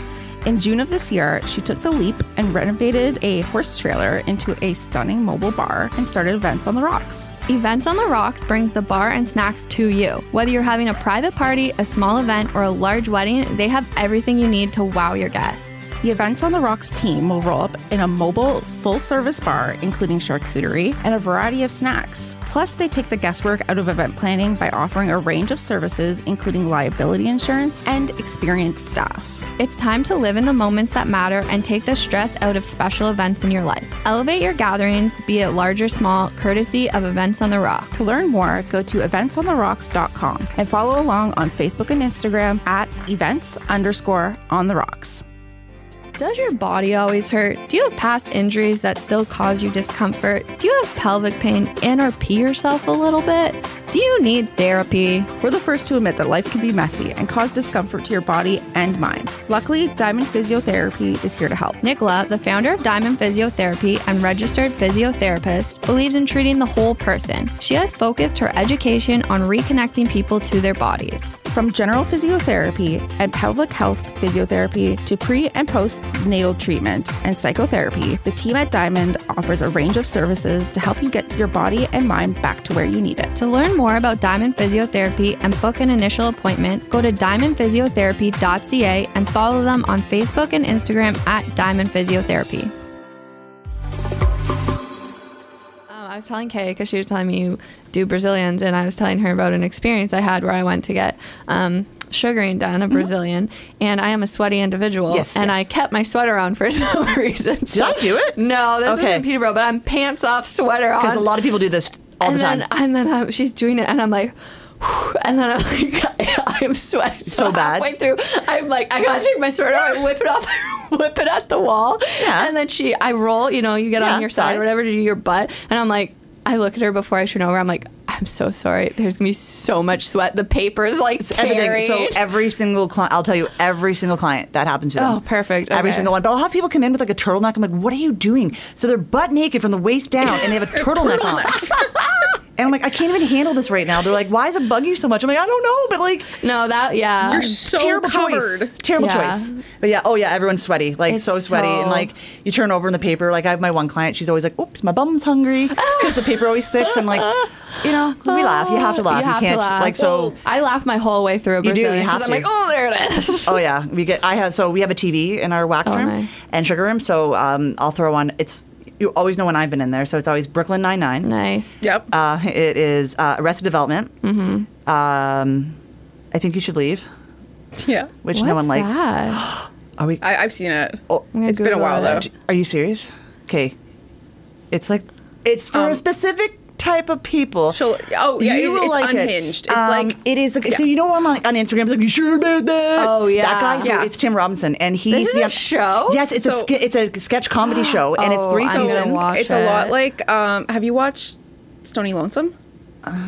In June of this year, she took the leap and renovated a horse trailer into a stunning mobile bar and started Events on the Rocks. Events on the Rocks brings the bar and snacks to you. Whether you're having a private party, a small event, or a large wedding, they have everything you need to wow your guests. The Events on the Rocks team will roll up in a mobile, full-service bar, including charcuterie and a variety of snacks. Plus, they take the guesswork out of event planning by offering a range of services, including liability insurance and experienced staff. It's time to live in the moments that matter and take the stress out of special events in your life. Elevate your gatherings, be it large or small, courtesy of Events on the Rock. To learn more, go to eventsonTheRocks.com and follow along on Facebook and Instagram at events_on-the-rocks. Does your body always hurt? Do you have past injuries that still cause you discomfort? Do you have pelvic pain and or pee yourself a little bit? Do you need therapy? We're the first to admit that life can be messy and cause discomfort to your body and mind. Luckily, Diamond Physiotherapy is here to help. Nicola, the founder of Diamond Physiotherapy and registered physiotherapist, believes in treating the whole person. She has focused her education on reconnecting people to their bodies. From general physiotherapy and pelvic health physiotherapy to pre- and post-natal treatment and psychotherapy, the team at Diamond offers a range of services to help you get your body and mind back to where you need it. To learn more about Diamond Physiotherapy and book an initial appointment, go to diamondphysiotherapy.ca and follow them on Facebook and Instagram at Diamond Physiotherapy. I was telling Kay, because she was telling me you do Brazilians, and I was telling her about an experience I had where I went to get sugaring done, a Brazilian, and I am a sweaty individual, and I kept my sweater on for some reason. Did I do it? No, this was in Peterborough, but I'm pants off, sweater on. Because a lot of people do this all the time. And then she's doing it, and I'm like, and then I'm like, I am sweating so bad. Halfway through, I'm like, I gotta take my sweater off, I whip it off, I whip it at the wall, and then I roll, you get on your side or whatever to do your butt, and I'm like, I look at her before I turn over, I'm like, I'm so sorry, there's gonna be so much sweat, the paper's like tearing. Everything. So every single client, I'll tell you, every single client, that happens to them. Oh, perfect. Every single one. But I'll have people come in with like a turtleneck, I'm like, what are you doing? So they're butt naked from the waist down, and they have a turtleneck on. And I'm like, I can't even handle this right now. They're like, why does it bug you so much? I'm like, I don't know, but like, no, you're so terrible covered. Choice. Terrible choice. But everyone's sweaty, like so sweaty, and like you turn over in the paper. Like I have my one client, she's always like, oops, my bum's hungry because the paper always sticks. I'm like, we laugh. You have to laugh. You can't like so. I laugh my whole way through a Brazilian. You do. You have to. I'm like, oh, there it is. Oh yeah, we have a TV in our wax room and sugar room. So I'll throw on. You always know when I've been in there, so it's always Brooklyn Nine-Nine. Nice. Yep. It is Arrested Development. Mm-hmm. I Think You Should Leave. Yeah. Which no one likes. That? Are we? I've seen it. Oh, it's been a while though. Are you serious? Okay. It's like it's for a specific type of people. It's unhinged. It's like it is. So you know I'm on Instagram. It's like, you sure about that? Oh yeah, that guy. So it's Tim Robinson, and he's a show. Yes, it's a sketch comedy show, and it's 3 seasons. It's a lot like. Have you watched Stony Lonesome?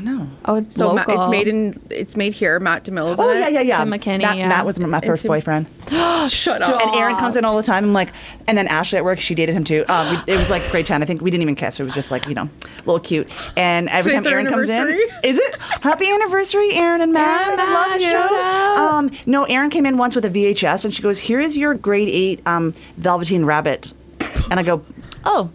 No. Oh, it's local. It's made here. Matt DeMille. Oh yeah. Tim McKinney. Matt was my first boyfriend. Shut up. And Aaron comes in all the time. I'm like, and then Ashley at work, she dated him too. It was like grade 10. I think we didn't even kiss. It was just like a little cute. And every time Aaron comes in, is it happy anniversary, Aaron and Matt? I love you. No, Aaron came in once with a VHS, and she goes, "Here is your grade 8 Velveteen Rabbit," and I go, "Oh."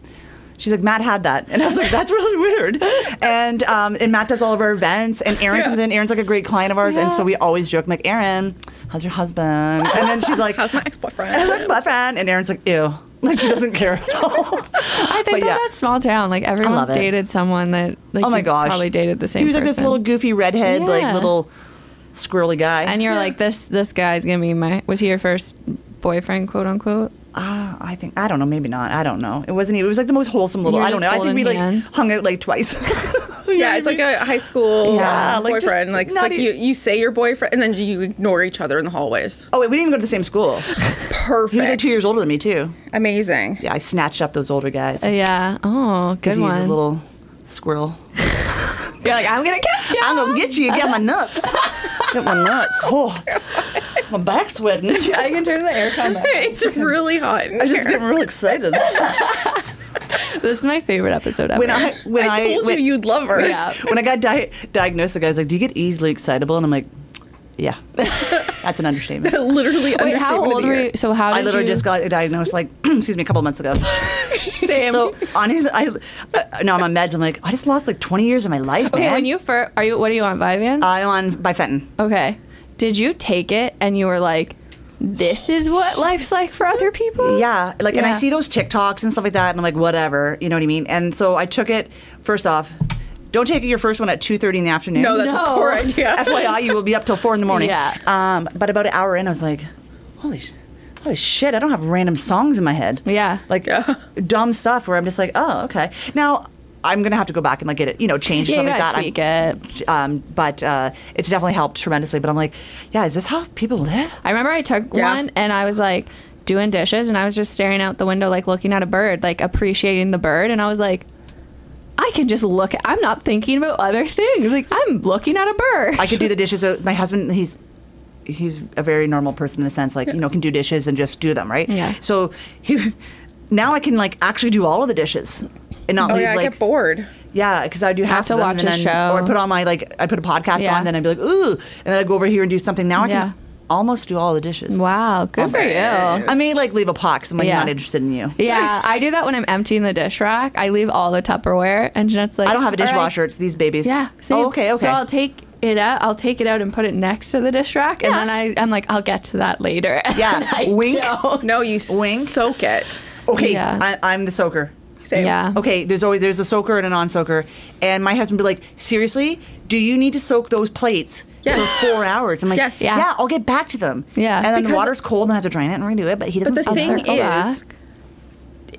She's like, Matt had that. And I was like, that's really weird. And Matt does all of our events. And Aaron comes in. Aaron's like a great client of ours. And so we always joke, I'm like, Aaron, how's your husband? And then she's like, how's my ex-boyfriend? How's my boyfriend? And Aaron's like, ew. Like she doesn't care at all. I think that's small town. Like everyone's dated someone that like oh my gosh, probably dated the same He was like person. this little goofy redhead, like little squirrely guy. And you're like, this guy's gonna be was he your first boyfriend, quote unquote? I don't know, maybe not. I don't know. It wasn't. It was like the most wholesome little. I don't know. I think we like hung out like twice. Yeah, it's like a high school boyfriend. Like it's like you say your boyfriend and then you ignore each other in the hallways. Oh, wait, we didn't even go to the same school. Perfect. He was like 2 years older than me too. Amazing. Yeah, I snatched up those older guys. Yeah. Oh, good one. Because he's a little squirrel. You're like, I'm gonna catch you. I'm gonna get you. Get my nuts. Get my nuts. Oh, it's my back sweating. I can turn the aircon back. It's really hot. I'm just getting real excited. This is my favorite episode ever. When I told you you'd love her. Yeah. When I got diagnosed, the guy's like, "Do you get easily excitable?" And I'm like, "Yeah." That's an understatement. Literally. Wait, how old were you? So how did I literally just got diagnosed like, excuse me, a couple months ago. Same. So on his, no, I'm on meds. I'm like, I just lost like 20 years of my life, man. Okay, when you first, what are you on, Vyvanse? I'm on Bifenton. Okay. Did you take it and you were like, this is what life's like for other people? Yeah, like, and I see those TikToks and stuff like that, and I'm like, whatever, you know what I mean? And so I took it. First off, don't take your first one at 2:30 in the afternoon. No, that's a poor idea. FYI, you will be up till 4 in the morning. Yeah. But about an hour in, I was like, holy shit, I don't have random songs in my head. Yeah. Like dumb stuff where I'm just like, oh, okay. Now, I'm going to have to go back and like get it, change stuff like that. Tweak it. But it's definitely helped tremendously. But I'm like, yeah, is this how people live? I remember I took one and I was like doing dishes and I was just staring out the window, like looking at a bird, like appreciating the bird. And I was like, I can just I'm not thinking about other things. Like I'm looking at a bird. I could do the dishes. My husband, he's a very normal person in the sense, like, can do dishes and just do them, right? Yeah. So now I can like actually do all of the dishes and not leave I like. get bored. Yeah, because I do half to of them watch and a then, show. or I put on I put a podcast on, then I'd be like, ooh, and then I'd go over here and do something. Now I can almost do all the dishes. Wow, good for you. I may like leave a pot because I'm like not interested in you. Yeah, I do that when I'm emptying the dish rack. I leave all the Tupperware, and Jeanette's like, I don't have a dishwasher. It's these babies. Yeah. Same. Oh, okay. So I'll take it out. I'll take it out and put it next to the dish rack, and then I'm like, I'll get to that later. Yeah. Wink. No, you Wink. soak it. Okay. Yeah. I'm the soaker. Same. Yeah. Okay, there's a soaker and a non-soaker, and my husband would be like, seriously, do you need to soak those plates for 4 hours? I'm like, yeah, I'll get back to them. Yeah. And then the Because- water's cold and I have to drain it and redo it, but he doesn't. But the see thing that. is,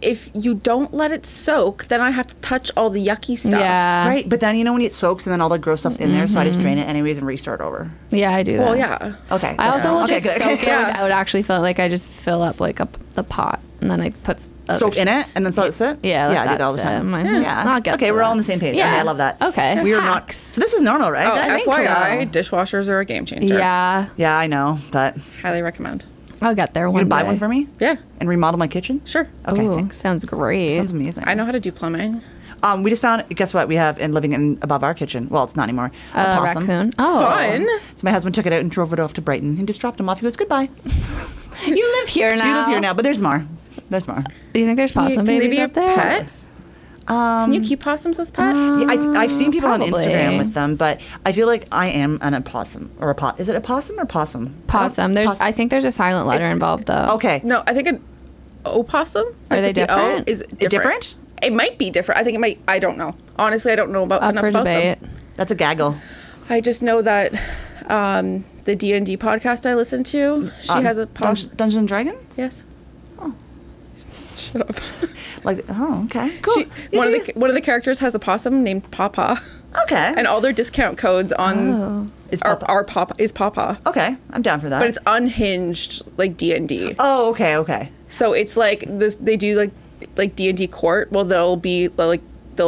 if you don't let it soak, then I have to touch all the yucky stuff. Yeah. Right, but then when it soaks and then all the gross stuff's in there, so I just drain it anyways and restart over. Yeah, I do that. Well, yeah. Okay. I also will just good. soak it without actually feeling like I just fill up like the pot and then I put Soak in it and then let it sit? Yeah, I do that all the time. I'll get Okay, to we're that. all on the same page. Yeah. Okay, I love that. Okay. We are not. Hacks. So this is normal, right? Oh, I think FYI, so. dishwashers are a game changer. Yeah, Yeah, I know, but Highly recommend. I'll get there you one gonna buy day. one for me Yeah, and remodel my kitchen? sure. Okay, Ooh, thanks. sounds great. Sounds amazing. I know how to do plumbing. We just found. Guess what? We have living above our kitchen. Well, it's not anymore. A possum. Raccoon. Oh, Fun. So my husband took it out and drove it off to Brighton and just dropped him off. He goes, goodbye. You live here now. You live here now, but there's more. There's more. Do you think there's possum Can babies they be a up there? pet? Can you keep possums as pets? Yeah, I've seen people on Probably. Instagram with them, but I feel like I am an opossum or a pot. Is it a possum or possum? Possum. I think there's a silent letter involved though. Okay. No, I think an opossum. Are they with the O different? is It different? It might be different. I think it might. I don't know. Honestly, I don't know Up enough for about debate. them. That's a gaggle. I just know that the D&D podcast I listen to, she has a Dungeons and Dragons? Yes. Oh. Shut up. Okay. Cool. One of the characters has a possum named Papa, Okay. and all their discount codes on Is Papa. Okay, I'm down for that. But it's unhinged like D&D. Oh, okay. So it's like this. They do like D&D court. Well, they'll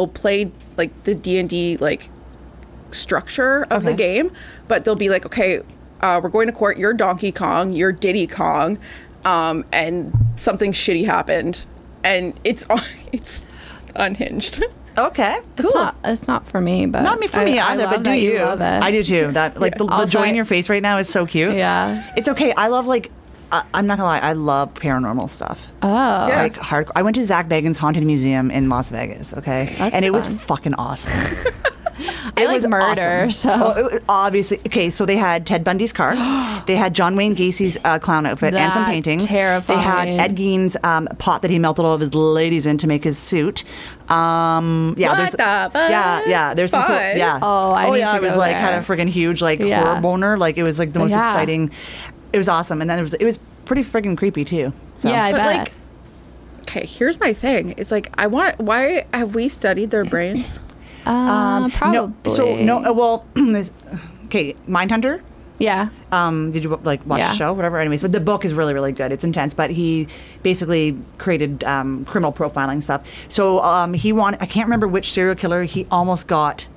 play like the D&D like structure of the game, but they'll be like, okay, we're going to court. You're Donkey Kong. You're Diddy Kong, and something shitty happened, and it's unhinged. Okay. Cool. It's not for me, but Not me for me I either, love but do that you? love it. I do too. That like the Also, joy in your face right now is so cute. Yeah. It's okay. I love I'm not gonna lie. I love paranormal stuff. Oh. Yeah. Like hardcore. I went to Zach Bagans' Haunted Museum in Las Vegas. Okay, That's and it was fun. fucking awesome. I like murder, awesome. So obviously, okay. So they had Ted Bundy's car, they had John Wayne Gacy's clown outfit and some paintings. Terrifying. They had Ed Gein's pot that he melted all of his ladies in to make his suit. There's some cool, yeah. It was like kind of friggin' huge, like horror boner. Like it was like the most exciting. It was awesome, and then it was pretty friggin' creepy too. So. Yeah, I bet. Like, okay, here's my thing. It's like why have we studied their brains? Probably. Okay, Mindhunter. Yeah. Did you like watch the show? Whatever. Anyways, but the book is really, really good. It's intense, but he basically created criminal profiling stuff. So I can't remember which serial killer he almost got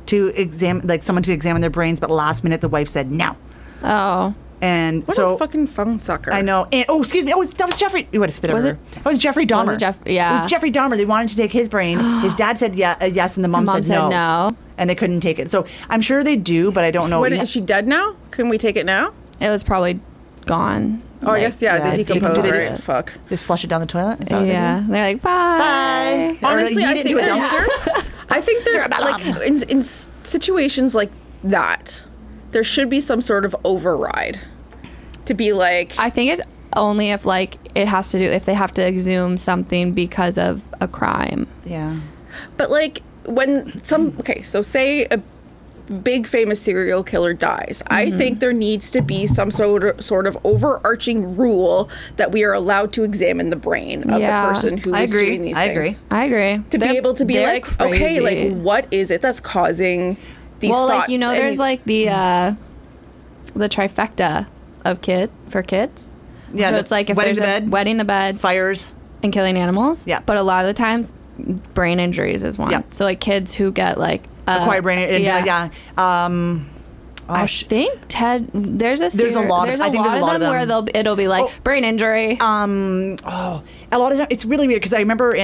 to examine, like someone to examine their brains, but last minute the wife said no. Oh. And what a fucking phone sucker. I know. And, excuse me. That was Jeffrey. You would have spit over. That was Jeffrey Dahmer. It was Jeffrey Dahmer. They wanted to take his brain. His dad said yes, and the mom said no. And they couldn't take it. So I'm sure they do, but I don't know. Is she dead now? Can we take it now? It was probably gone. Oh, I guess, they decompose, right? Fuck. Just flush it down the toilet? Is that what they do? They're like, bye. Honestly, I think into a dumpster? I think there's, like, in situations like that, there should be some sort of override to be like. I think it's only if like if they have to exhume something because of a crime. Yeah. But like when so say a big famous serial killer dies, I think there needs to be some sort of overarching rule that we are allowed to examine the brain of the person who is doing these things. I agree. To be able to be like, crazy. Okay, like what is it that's causing these thoughts? Well, like there's like the trifecta of kids. Yeah, so it's like if there's wetting the bed, fires, and killing animals. Yeah, but a lot of the times, brain injuries is one. Yeah. So like kids who get like acquired brain injury. I think Ted. There's a lot of them where it'll be like brain injury. A lot of time, it's really weird because I remember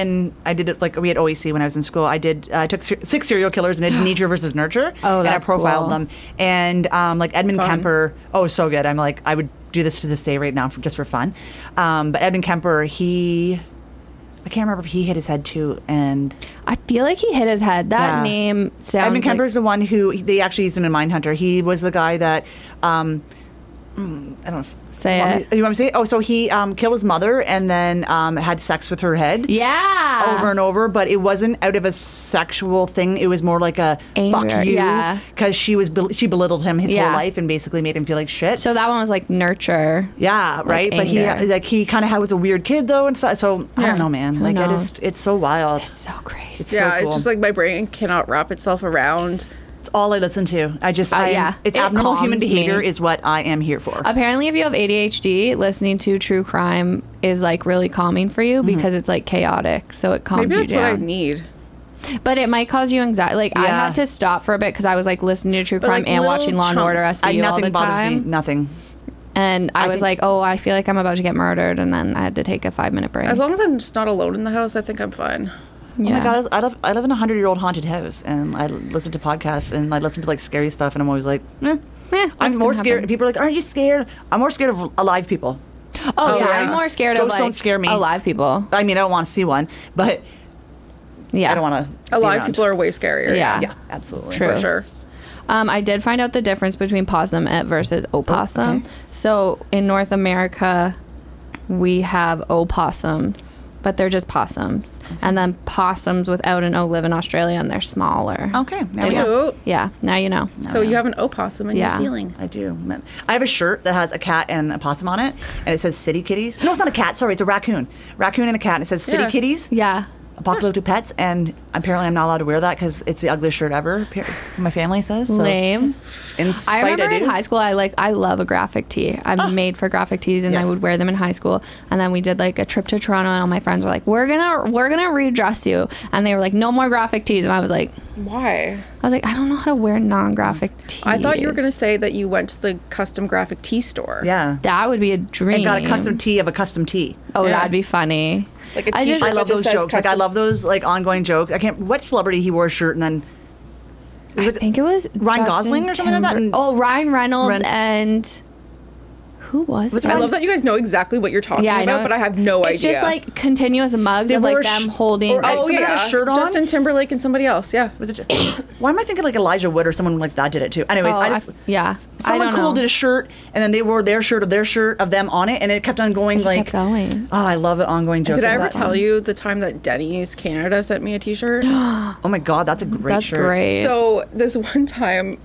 I did it like we had OEC when I was in school. I took 6 serial killers and did nature versus nurture. And I profiled them. And like Edmund Kemper. Oh, so good. I'm like I would do this to this day right now just for fun. But Edmund Kemper, I can't remember if he hit his head too, and I feel like he hit his head. That name sounds. Edmund Kemper is the one who they actually used him in Mindhunter. He was the guy that I don't know. Say it. You want me to say it? Oh, so he killed his mother and then had sex with her head. Yeah. Over and over, but it wasn't out of a sexual thing. It was more like a anger. Fuck you. Yeah. Because she belittled him his whole life and basically made him feel like shit. So that one was like nurture. Yeah, like right. Anger. But he kind of was a weird kid though, and so I don't know, man. Who knows? It's so wild. It's so crazy. It's so cool. It's just like my brain cannot wrap itself around. It's all I listen to. It's abnormal human behavior is what I am here for. Apparently, if you have ADHD, listening to true crime is like really calming for you because it's like chaotic, so it calms you down. Maybe that's what I need. But it might cause you anxiety. Like I had to stop for a bit because I was like listening to true crime and watching Law and Order SVU all the time. Nothing. And I was like, I feel like I'm about to get murdered, and then I had to take a 5-minute break. As long as I'm just not alone in the house, I think I'm fine. Yeah. Oh my god, I live in a 100-year-old haunted house, and I listen to podcasts, and I listen to like scary stuff, and I'm always like, I'm more scared. People are like, aren't you scared? I'm more scared of alive people. Oh yeah, I'm more scared of ghosts don't scare me. Alive people. I mean, I don't want to see one, but I don't want to. Alive people are way scarier. Yeah, absolutely. True. For sure. I did find out the difference between possum versus opossum. Okay. So in North America, we have opossums, but they're just possums. Okay. And then possums without an O live in Australia, and they're smaller. Okay, now we know. Yeah, now you know. So you have an opossum in New Zealand. I do. I have a shirt that has a cat and a possum on it, and it says City Kitties. No, it's not a cat. Sorry, it's a raccoon. Raccoon and a cat, and it says City Kitties. Yeah. Apocalyptic pets, and apparently I'm not allowed to wear that because it's the ugliest shirt ever. My family says. So. Lame. I remember in high school, I love a graphic tee. I'm made for graphic tees, and I would wear them in high school. And then we did like a trip to Toronto, and all my friends were like, "We're gonna redress you," and they were like, "No more graphic tees," and I was like, "Why?" I was like, "I don't know how to wear non-graphic tees." I thought you were gonna say that you went to the custom graphic tee store. Yeah, that would be a dream. And got a custom tee of a custom tee. Oh, that'd be funny. Like a t-shirt. I love those jokes. Like I love those like ongoing jokes. I can't. What celebrity he wore a shirt and then? I think it was Ryan Gosling or something like that. Ryan Reynolds and Who was it? I love that you guys know exactly what you're talking about, but I have no idea. It's just like continuous mugs of like them holding. Oh yeah, had a shirt on. Justin Timberlake and somebody else. Yeah. Was it? Why am I thinking like Elijah Wood or someone like that did it too? Anyways, someone cool did a shirt, and then they wore their shirt of them on it, and it kept on going. Kept going. Oh, I love it. Ongoing jokes. Did I ever tell you the time that Denny's Canada sent me a T-shirt? Oh my God, that's a great shirt. That's great. So this one time,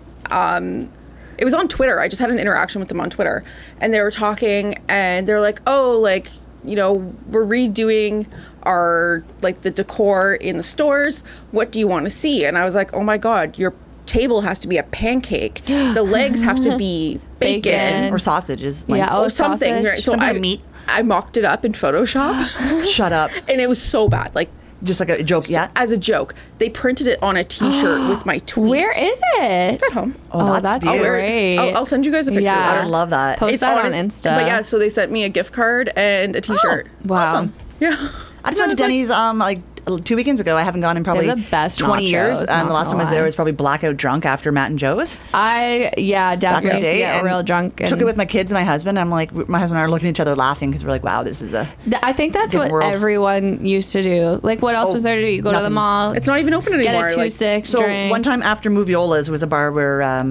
it was on Twitter. I just had an interaction with them on Twitter, and they were talking, and they're like, "Oh, like, you know, we're redoing our like the decor in the stores. What do you want to see?" And I was like, "Oh my God, your table has to be a pancake. The legs have to be bacon or sausages, or something." Right? So meat. I mocked it up in Photoshop. Shut up. And it was so bad, like. Just like a joke, yeah? As a joke. They printed it on a T-shirt with my tweet. Where is it? It's at home. Oh, that's great. I'll send you guys a picture. Yeah. I would love that. Post that on Insta. But yeah, so they sent me a gift card and a T-shirt. Wow. Awesome. Yeah. I just went to Denny's like 2 weekends ago. I haven't gone in probably the best 20 years. nachos, And the last time I was there was probably blackout drunk after Matt and Joe's. Definitely used to get real drunk. Took it with my kids and my husband. I'm like, my husband and I are looking at each other laughing because we're like, wow, this is a I think that's what world. Everyone used to do. Like, what else was there to do? You go to the mall. It's not even open anymore. Get a 2-6 So drink. one time after Moviola's was a bar where I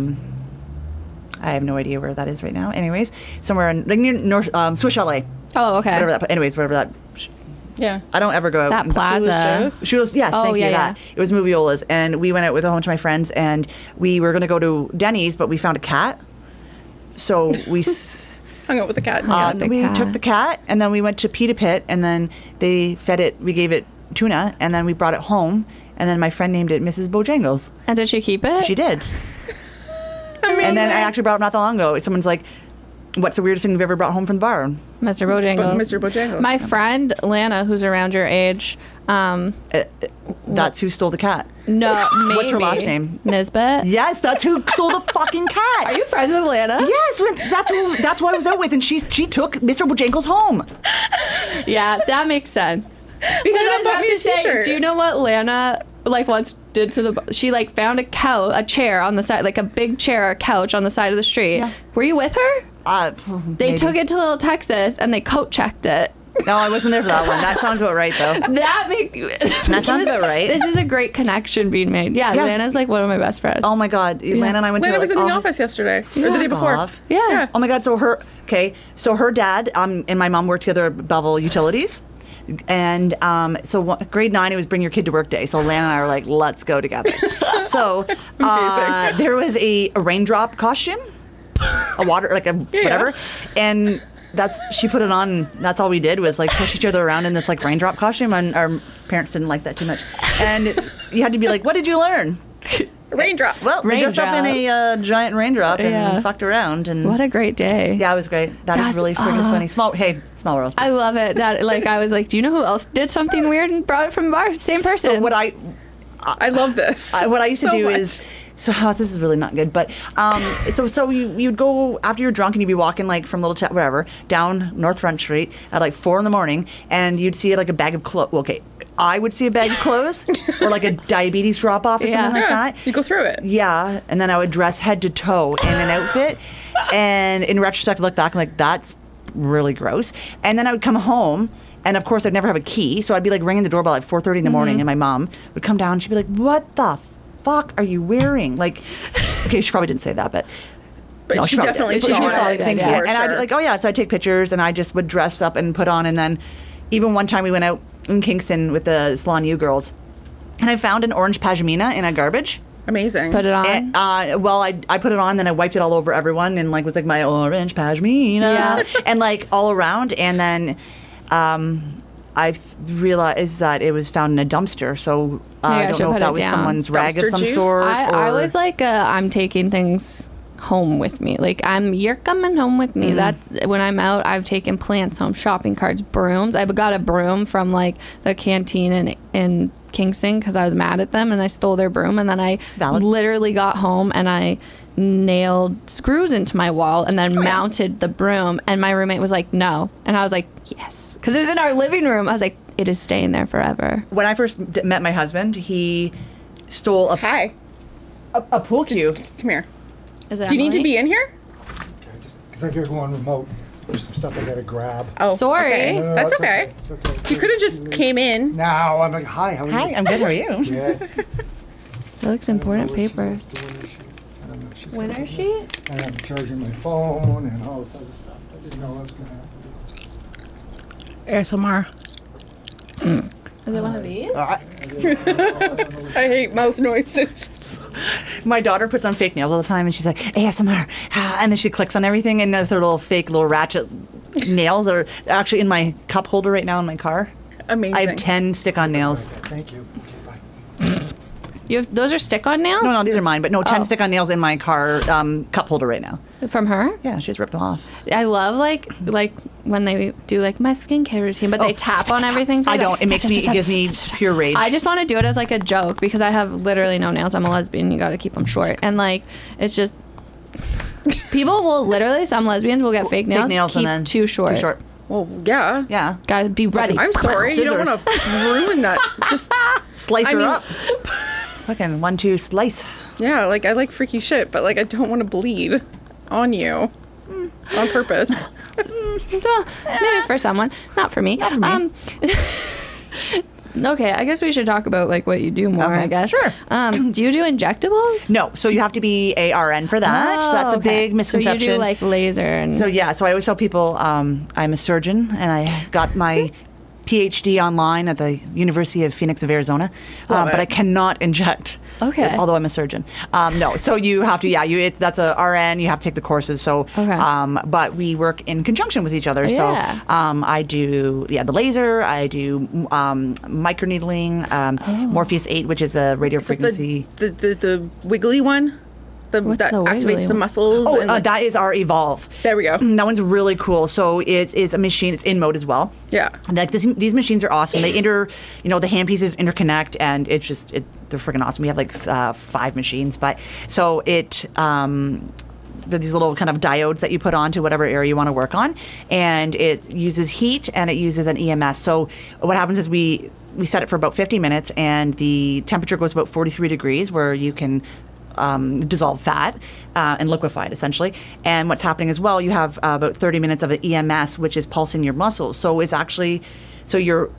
have no idea where that is right now. Anyways, somewhere in like near North Swiss Chalet. Oh, okay. Whatever that. Yeah. I don't ever go out. That plaza. Yes, thank you. Yeah. It was Moviola's, and we went out with a bunch of my friends, and we were going to go to Denny's, but we found a cat. So we hung out with the cat. We took the cat, and then we went to Pita Pit, and then they fed it. We gave it tuna, and then we brought it home, and then my friend named it Mrs. Bojangles. And did she keep it? She did. And then I actually brought it up not that long ago. Someone's like, "What's the weirdest thing you've ever brought home from the bar?" Mr. Bojangles. Mr. Bojangles. My friend Lana, who's around your age. That's who stole the cat. No, maybe. What's her last name? Nisbet. Yes, that's who stole the fucking cat. Are you friends with Lana? Yes, that's who I was out with, and she took Mr. Bojangles home. Yeah, that makes sense. Because I was about to say, do you know what Lana like once did to the? She like found a chair on the side, like a big chair, a couch on the side of the street. Yeah. Were you with her? They took it to Little Texas and they coat checked it. No, I wasn't there for that one. That sounds about right, though. That sounds about right. This is a great connection being made. Yeah, Lana's like one of my best friends. Oh my God, Lana and I went to. Lana was in the office yesterday or the day before. Yeah. Oh my God. So her dad and my mom worked together at Belleville Utilities. And so grade 9, it was bring your kid to work day. So Lana and I were like, let's go together. So there was a raindrop costume, a water, like a whatever. And she put it on. That's all we did was like push each other around in this like raindrop costume. And our parents didn't like that too much. And you had to be like, what did you learn? Raindrops. Well, we dressed up in a giant raindrop and fucked around. And what a great day. Yeah, it was great. That's really freaking funny. Small world. I love it. That like I was like, do you know who else did something weird and brought it from the bar? Same person. So what I love this. What I used to do is. So this is really not good, but so you'd go after you're drunk and you'd be walking like from wherever down North Front Street at like 4 a.m. and you'd see like a bag of clothes. Well, okay, I would see a bag of clothes or like a diabetes drop off or something like that. You go through it. Yeah, and then I would dress head to toe in an outfit, and in retrospect, I look back, I'm like, that's really gross. And then I would come home. And of course, I'd never have a key, so I'd be like ringing the doorbell at 4:30 in the morning, and my mom would come down. And she'd be like, "What the fuck are you wearing?" Like, okay, she probably didn't say that, but no, she definitely put on it. And I'd be like, "Oh yeah," so I'd take pictures, and I just would dress up and put on. And then, even one time we went out in Kingston with the Salon U girls, and I found an orange pashmina in a garbage. Amazing. Put it on. And, I put it on, then I wiped it all over everyone, and like was like my orange pashmina, and like all around, and then. I realized that it was found in a dumpster, so I don't know if that was someone's rag of some sort. I was like, I'm taking things home with me. Like, you're coming home with me. That's when I'm out. I've taken plants home, shopping carts, brooms. I got a broom from like the canteen in Kingston because I was mad at them and I stole their broom, and then I literally got home and I nailed screws into my wall and then mounted the broom, and my roommate was like, no, and I was like, yes, because it was in our living room. I was like, it is staying there forever. When I first met my husband, he stole a pool cue. Come here. Is it Do you need to be in here? Because I hear one remote. There's some stuff I gotta grab. Oh, Sorry. okay. No, That's it's okay. It's okay. You could have just came in. Now I'm like, hi, how are you? Hi, I'm good. How are you? Yeah. That looks important papers. Winner sheet? And I'm charging my phone and all this other stuff. I didn't know I was gonna have to do. ASMR. Is it one of these? I hate mouth noises. My daughter puts on fake nails all the time, and she's like, ASMR. And then she clicks on everything, and with her little fake little ratchet nails are actually in my cup holder right now in my car. Amazing. I have 10 stick-on nails. Thank you. Okay, bye. Those are stick-on nails? No, these are mine, but no, 10 Oh. stick-on nails in my car cup holder right now. From her? Yeah, she just ripped them off. I love like when they do like my skincare routine, but they tap on everything. I don't. It gives me pure rage. I just want to do it as like a joke because I have literally no nails. I'm a lesbian. You got to keep them short, and like it's just people will literally. Some lesbians will get fake nails, keep and then too short. Too short. Well, yeah. Yeah. Gotta be ready. I'm sorry. You don't Scissors. want to ruin that. Just Slice her up. Fucking 1-2 slice. yeah. Like I like freaky shit, but like I don't want to bleed on you on purpose. Maybe for someone, not for me. Not for me. Okay, I guess we should talk about like what you do more. Okay, I guess. sure. Do you do injectables? No, so you have to be ARN for that. So that's a big misconception. So you do like laser and. So yeah, so I always tell people I'm a surgeon, and I got my PhD online at the University of Phoenix of Arizona, but I cannot inject. Okay. Although I'm a surgeon. No, so you have to, that's a RN, you have to take the courses. So, but we work in conjunction with each other. Yeah. So I do, the laser, I do microneedling, Morpheus 8, which is a radio frequency. The wiggly one. What's that the wiggly activates the one? muscles. Oh, and like, that is our Evolve. there we go. That one's really cool. So it's a machine. It's in mode as well. Yeah. Like these machines are awesome. They the hand pieces interconnect, and it's just they're freaking awesome. We have like 5 machines, but so these little kind of diodes that you put onto whatever area you want to work on, and it uses heat and it uses an EMS. So what happens is we set it for about 50 minutes, and the temperature goes about 43 degrees, where you can dissolve fat and liquefy it essentially. And what's happening as well, you have about 30 minutes of the EMS, which is pulsing your muscles. So it's actually, so you're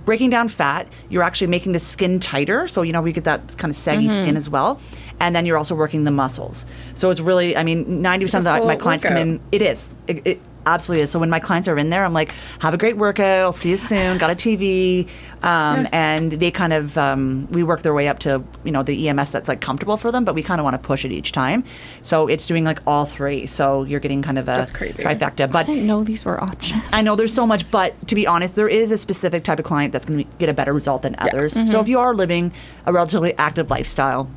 breaking down fat, you're actually making the skin tighter. So, we get that kind of saggy skin as well. And then you're also working the muscles. So it's really, 90% of my clients come in, it is. It absolutely is. So when my clients are in there, I'm like, have a great workout. I'll see you soon. Got a TV. And they kind of, we work their way up to, the EMS that's like comfortable for them, but we kind of want to push it each time. So it's doing like all 3. So you're getting kind of a That's crazy. trifecta. But I didn't know these were options. I know there's so much, but to be honest, there is a specific type of client that's going to get a better result than others. So if you are living a relatively active lifestyle,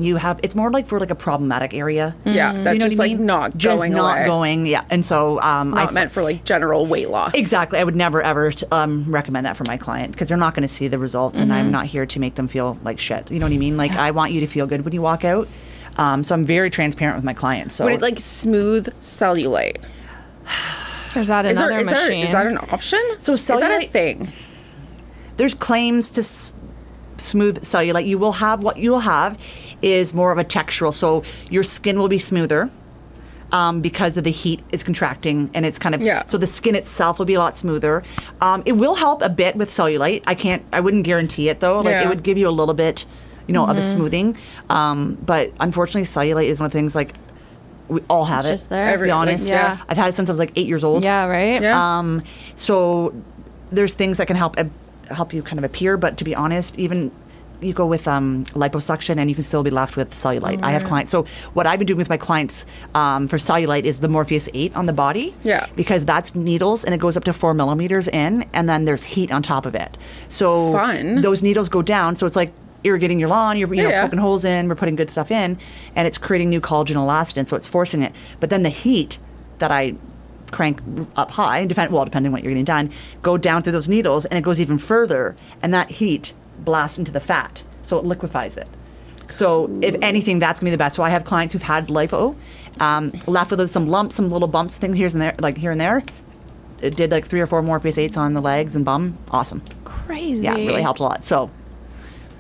it's more like for like a problematic area. Yeah, that's you know just what I like mean? not just going not away. going. Yeah, and so It's not meant for like general weight loss. exactly. I would never ever recommend that for my client because they're not going to see the results, and I'm not here to make them feel like shit. You know what I mean? Like I want you to feel good when you walk out. So I'm very transparent with my clients. So Would it like smooth cellulite? There's that another machine. Is that an option? So is that a cellulite- thing? there's claims to smooth cellulite. What you will have is more of a textural. So your skin will be smoother because of the heat is contracting, and it's kind of so the skin itself will be a lot smoother. It will help a bit with cellulite. I wouldn't guarantee it though. Like it would give you a little bit, of a smoothing. But unfortunately, cellulite is one of the things like we all have It's it. just there. To be honest, I've had it since I was like 8 years old. Yeah, right? Yeah. So there's things that can help you kind of appear, but to be honest, even you go with liposuction and you can still be left with cellulite. I have clients. So what I've been doing with my clients for cellulite is the Morpheus 8 on the body. Yeah. Because that's needles and it goes up to 4 millimeters in, and then there's heat on top of it. So Fun. those needles go down. So it's like irrigating your lawn, you're poking holes in, we're putting good stuff in, and it's creating new collagen elastin, so it's forcing it. But then the heat that I crank up high, depending on what you're getting done, go down through those needles, and it goes even further, and that heat blasts into the fat, so it liquefies it. So if anything, that's gonna be the best. So I have clients who've had lipo, left with some lumps, some little bumps, things here and there. It did like 3 or 4 Morpheus 8s on the legs and bum. Awesome. Crazy. Yeah, it really helped a lot. So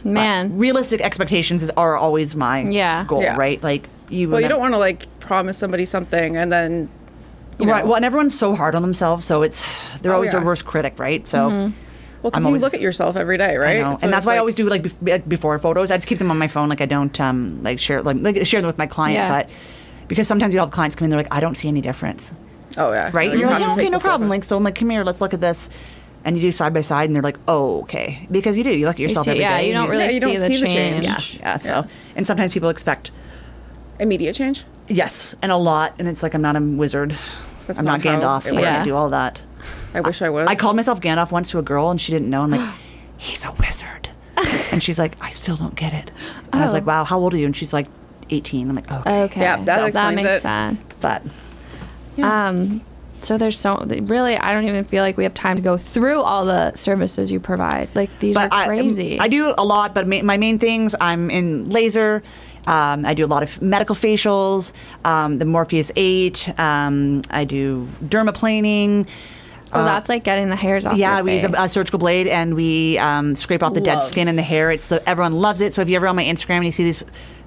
Man. realistic expectations are always my goal, Yeah. right? Like you don't want to like promise somebody something and then You know? Right. Well, and everyone's so hard on themselves, so they're always their worst critic, right? So. Well, because you look at yourself every day, right? I know. So and that's why I always do before photos. I just keep them on my phone. Like I don't share them with my client. But because sometimes you have clients come in, they're like, I don't see any difference. Oh yeah. Right. And you're like, okay, no problem. Like so, I'm like, come here, let's look at this. And you do side by side, and they're like, oh, okay, because you do. You look at yourself every day. Yeah, you don't really see the change. Yeah. So, and sometimes people expect immediate change. Yes, and a lot. And it's like I'm not a wizard. I'm not Gandalf. I can't do all that. I wish I was. I called myself Gandalf once to a girl, and she didn't know. I'm like, he's a wizard. And she's like, I still don't get it. And I was like, wow, how old are you? And she's like, 18. I'm like, okay. Yeah, that makes sense. But, so there's really, I don't even feel like we have time to go through all the services you provide. Like, these are crazy. I do a lot, but my main things, I'm in laser. I do a lot of medical facials, the Morpheus 8. I do dermaplaning. Oh, that's like getting the hairs off your face. We use a surgical blade, and we scrape off the dead skin and the hair. Everyone loves it. So if you're ever on my Instagram and you see these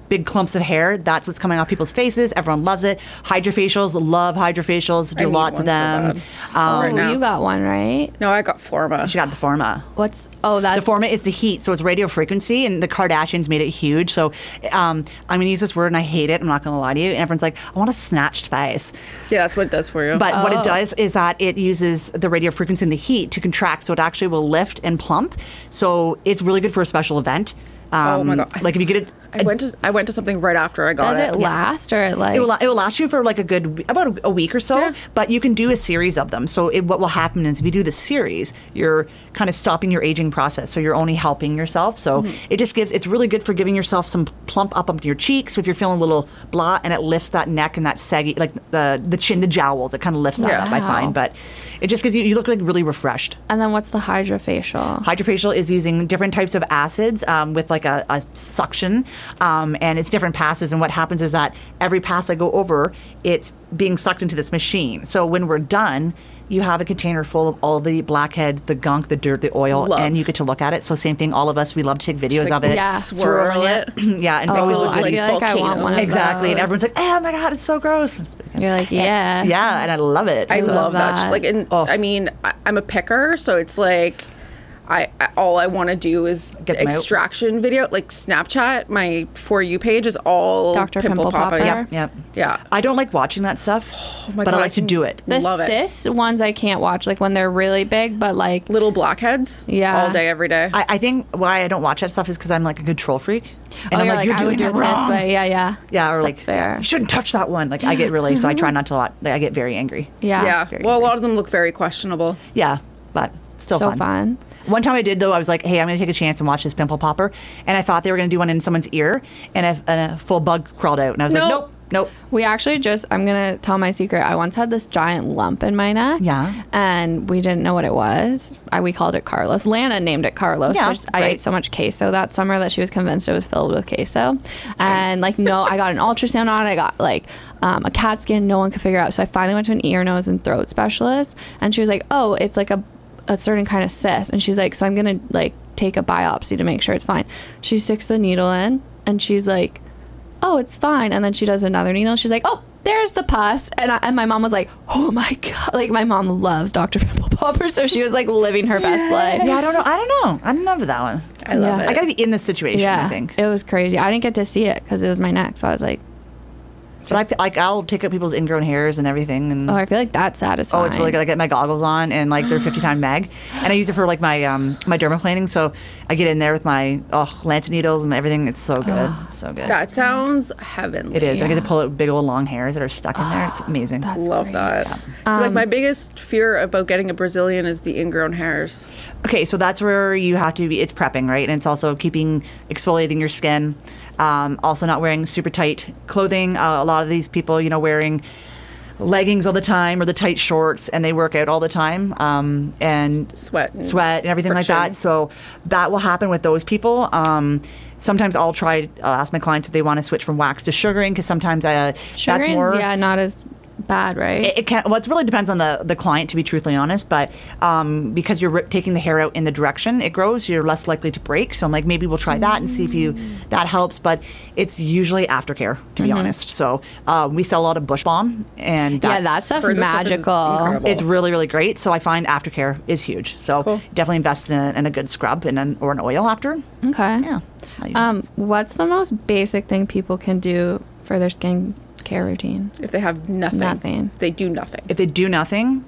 big clumps of hair, that's what's coming off people's faces. Everyone loves it. Hydrofacials, love hydrofacials. Do lots of them. Right now. You got one, right? No, I got Forma. She got the Forma. The Forma is the heat, so it's radio frequency, and the Kardashians made it huge. So I'm going to use this word, and I hate it. I'm not going to lie to you. And everyone's like, I want a snatched face. Yeah, that's what it does for you. But what it does is that it uses the radio frequency and the heat to contract, so it actually will lift and plump. So it's really good for a special event. Oh my god! Like if you get it, I went to something right after I got it. Does it last, or like it will last you for like about a week or so? Yeah. But you can do a series of them. So what will happen is if you do the series, you're kind of stopping your aging process. So you're only helping yourself. So it just it's really good for giving yourself some plump up your cheeks. So if you're feeling a little blah, and it lifts that neck and that saggy, like the chin, the jowls, it kind of lifts that up. I find, but it just gives you look like really refreshed. And then what's the hydrofacial? Hydrofacial is using different types of acids with like a suction, and it's different passes. And what happens is that every pass I go over, it's being sucked into this machine. So when we're done, you have a container full of all the blackheads, the gunk, the dirt, the oil, and you get to look at it. So same thing, all of us, we love to take videos of it. Yeah. Swirl it. Yeah, and it's always I feel like I want one of exactly, those. And everyone's like, oh my God, it's so gross. You're like, yeah. And I love it. I love that. Like, and I mean, I'm a picker, so it's like, all I want to do is get them extraction out. video, like Snapchat. My For You page is all Dr. Pimple Popper. Yep. Yeah. I don't like watching that stuff, but I like to do it. The cyst ones I can't watch, like when they're really big, but like little blackheads. Yeah. All day, every day. I think why I don't watch that stuff is because I'm like a control freak. And I'm like, you're doing it wrong. This way. Yeah. Yeah, or That's fair. You shouldn't touch that one. Like I get really, so I try not to watch. Like, I get very angry. Yeah. Very well, angry. a lot of them look very questionable. Yeah, but still so fun. One time I did, though, I was like, hey, I'm going to take a chance and watch this pimple popper. And I thought they were going to do one in someone's ear, and a full bug crawled out. And I was like, nope. We actually I'm going to tell my secret. I once had this giant lump in my neck. Yeah. And we didn't know what it was. We called it Carlos. Lana named it Carlos. Yeah, I ate so much queso that summer that she was convinced it was filled with queso. And I got an ultrasound on it. I got a CAT scan. No one could figure out. So I finally went to an ear, nose, and throat specialist. And she was like, oh, it's like a certain kind of cyst. And she's like, so I'm gonna take a biopsy to make sure it's fine. She sticks the needle in, and she's like, oh, it's fine. And then she does another needle, and she's like, oh, there's the pus. And my mom was like, oh my God. Like, my mom loves Dr. Pimple Popper, so she was like living her best life. Yeah, I don't know. I don't remember that one. I love it. I gotta be in this situation, I think. It was crazy. I didn't get to see it because it was my neck, so I was like, but I'll take out people's ingrown hairs and everything. And I feel like that's satisfying. Oh, it's really good. I get my goggles on, and they're 50-time mag, and I use it for my my dermaplaning. So I get in there with my lancet needles and everything. It's so good, so good. That sounds heavenly. It is. Yeah. I get to pull out big old long hairs that are stuck in there. It's amazing. Love great. that. So my biggest fear about getting a Brazilian is the ingrown hairs. Okay, so that's where you have to be. It's prepping, right? And it's also exfoliating your skin. Also not wearing super tight clothing. A lot of these people, wearing leggings all the time or the tight shorts, and they work out all the time, and sweat and everything friction. like that. So that will happen with those people. Sometimes I'll ask my clients if they want to switch from wax to sugaring, because sometimes sugaring, that's more not as bad, right? It can. Well, it really depends on the client, to be truthfully honest. But because you're taking the hair out in the direction it grows, you're less likely to break. So I'm like, maybe we'll try that and see if that helps. But it's usually aftercare, to be honest. So we sell a lot of Bush Balm, and that stuff's magical. It's really, really great. So I find aftercare is huge. So definitely invest in a good scrub or an oil after. Okay. Yeah. What's the most basic thing people can do for their skin care routine? If they have nothing. They do nothing. If they do nothing,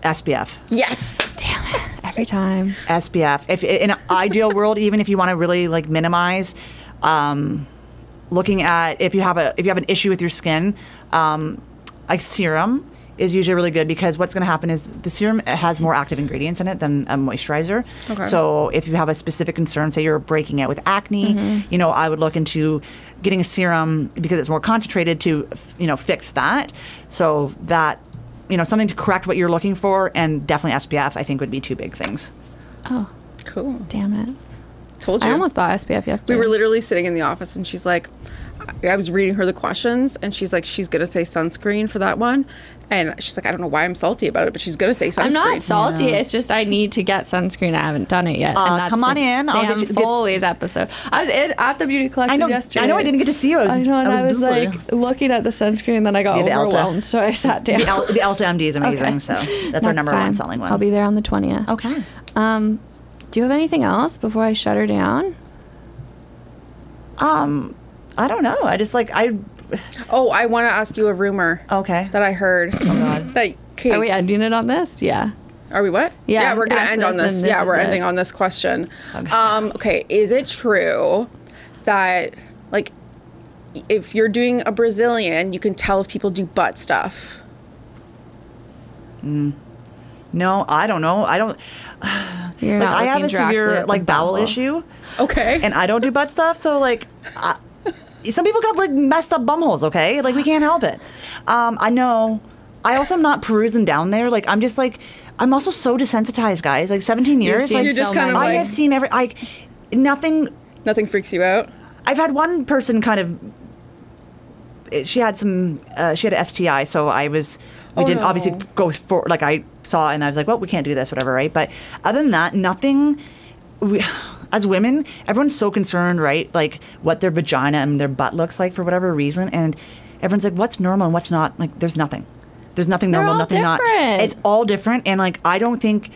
SPF. Yes. Damn it. Every time. SPF. If in an ideal world, even if you want to really like minimize, looking at if you have an issue with your skin, a serum is usually really good, because what's going to happen is the serum has more active ingredients in it than a moisturizer. Okay. So if you have a specific concern, say you're breaking out with acne, I would look into getting a serum because it's more concentrated to, fix that. So that, something to correct what you're looking for, and definitely SPF, I think, would be two big things. Oh, cool. Damn it. Told you. I almost bought SPF yesterday. We were literally sitting in the office, and she's like, I was reading her the questions, and she's like, she's going to say sunscreen for that one. And she's like, I don't know why I'm salty about it, but she's going to say sunscreen. I'm not salty. Yeah. It's just I need to get sunscreen. I haven't done it yet. And that's come on in. Sam Foley's episode. I was at the Beauty Collective yesterday. I know I didn't get to see you. I was like looking at the sunscreen, and then I got overwhelmed, so I sat down. The Elta MD is amazing, so that's our number one selling one. I'll be there on the 20th. Okay. Do you have anything else before I shut her down? I don't know. I just I want to ask you a rumor. Okay. That I heard. Oh God. Are we ending it on this? Yeah. Are we what? Yeah, we're gonna end on this. Yeah, we're ending on this question. Okay. Is it true that if you're doing a Brazilian, you can tell if people do butt stuff? No, I don't know. I don't. You're not I have a severe bowel issue. Okay. And I don't do butt stuff, so some people got messed up bumholes. Okay, we can't help it. I know. I also am not perusing down there. I'm just I'm also so desensitized, guys. 17 years. You're just kind of I have seen nothing. Nothing freaks you out. I've had one person kind of. She had a STI, so we didn't obviously go for, I saw and I was like, well, we can't do this, whatever, right? But other than that, nothing. As women, everyone's so concerned, right? What their vagina and their butt looks like for whatever reason, and everyone's like, what's normal and what's not? There's nothing. There's nothing normal, nothing different. Not. It's all different, and I don't think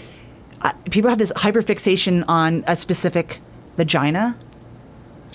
people have this hyperfixation on a specific vagina.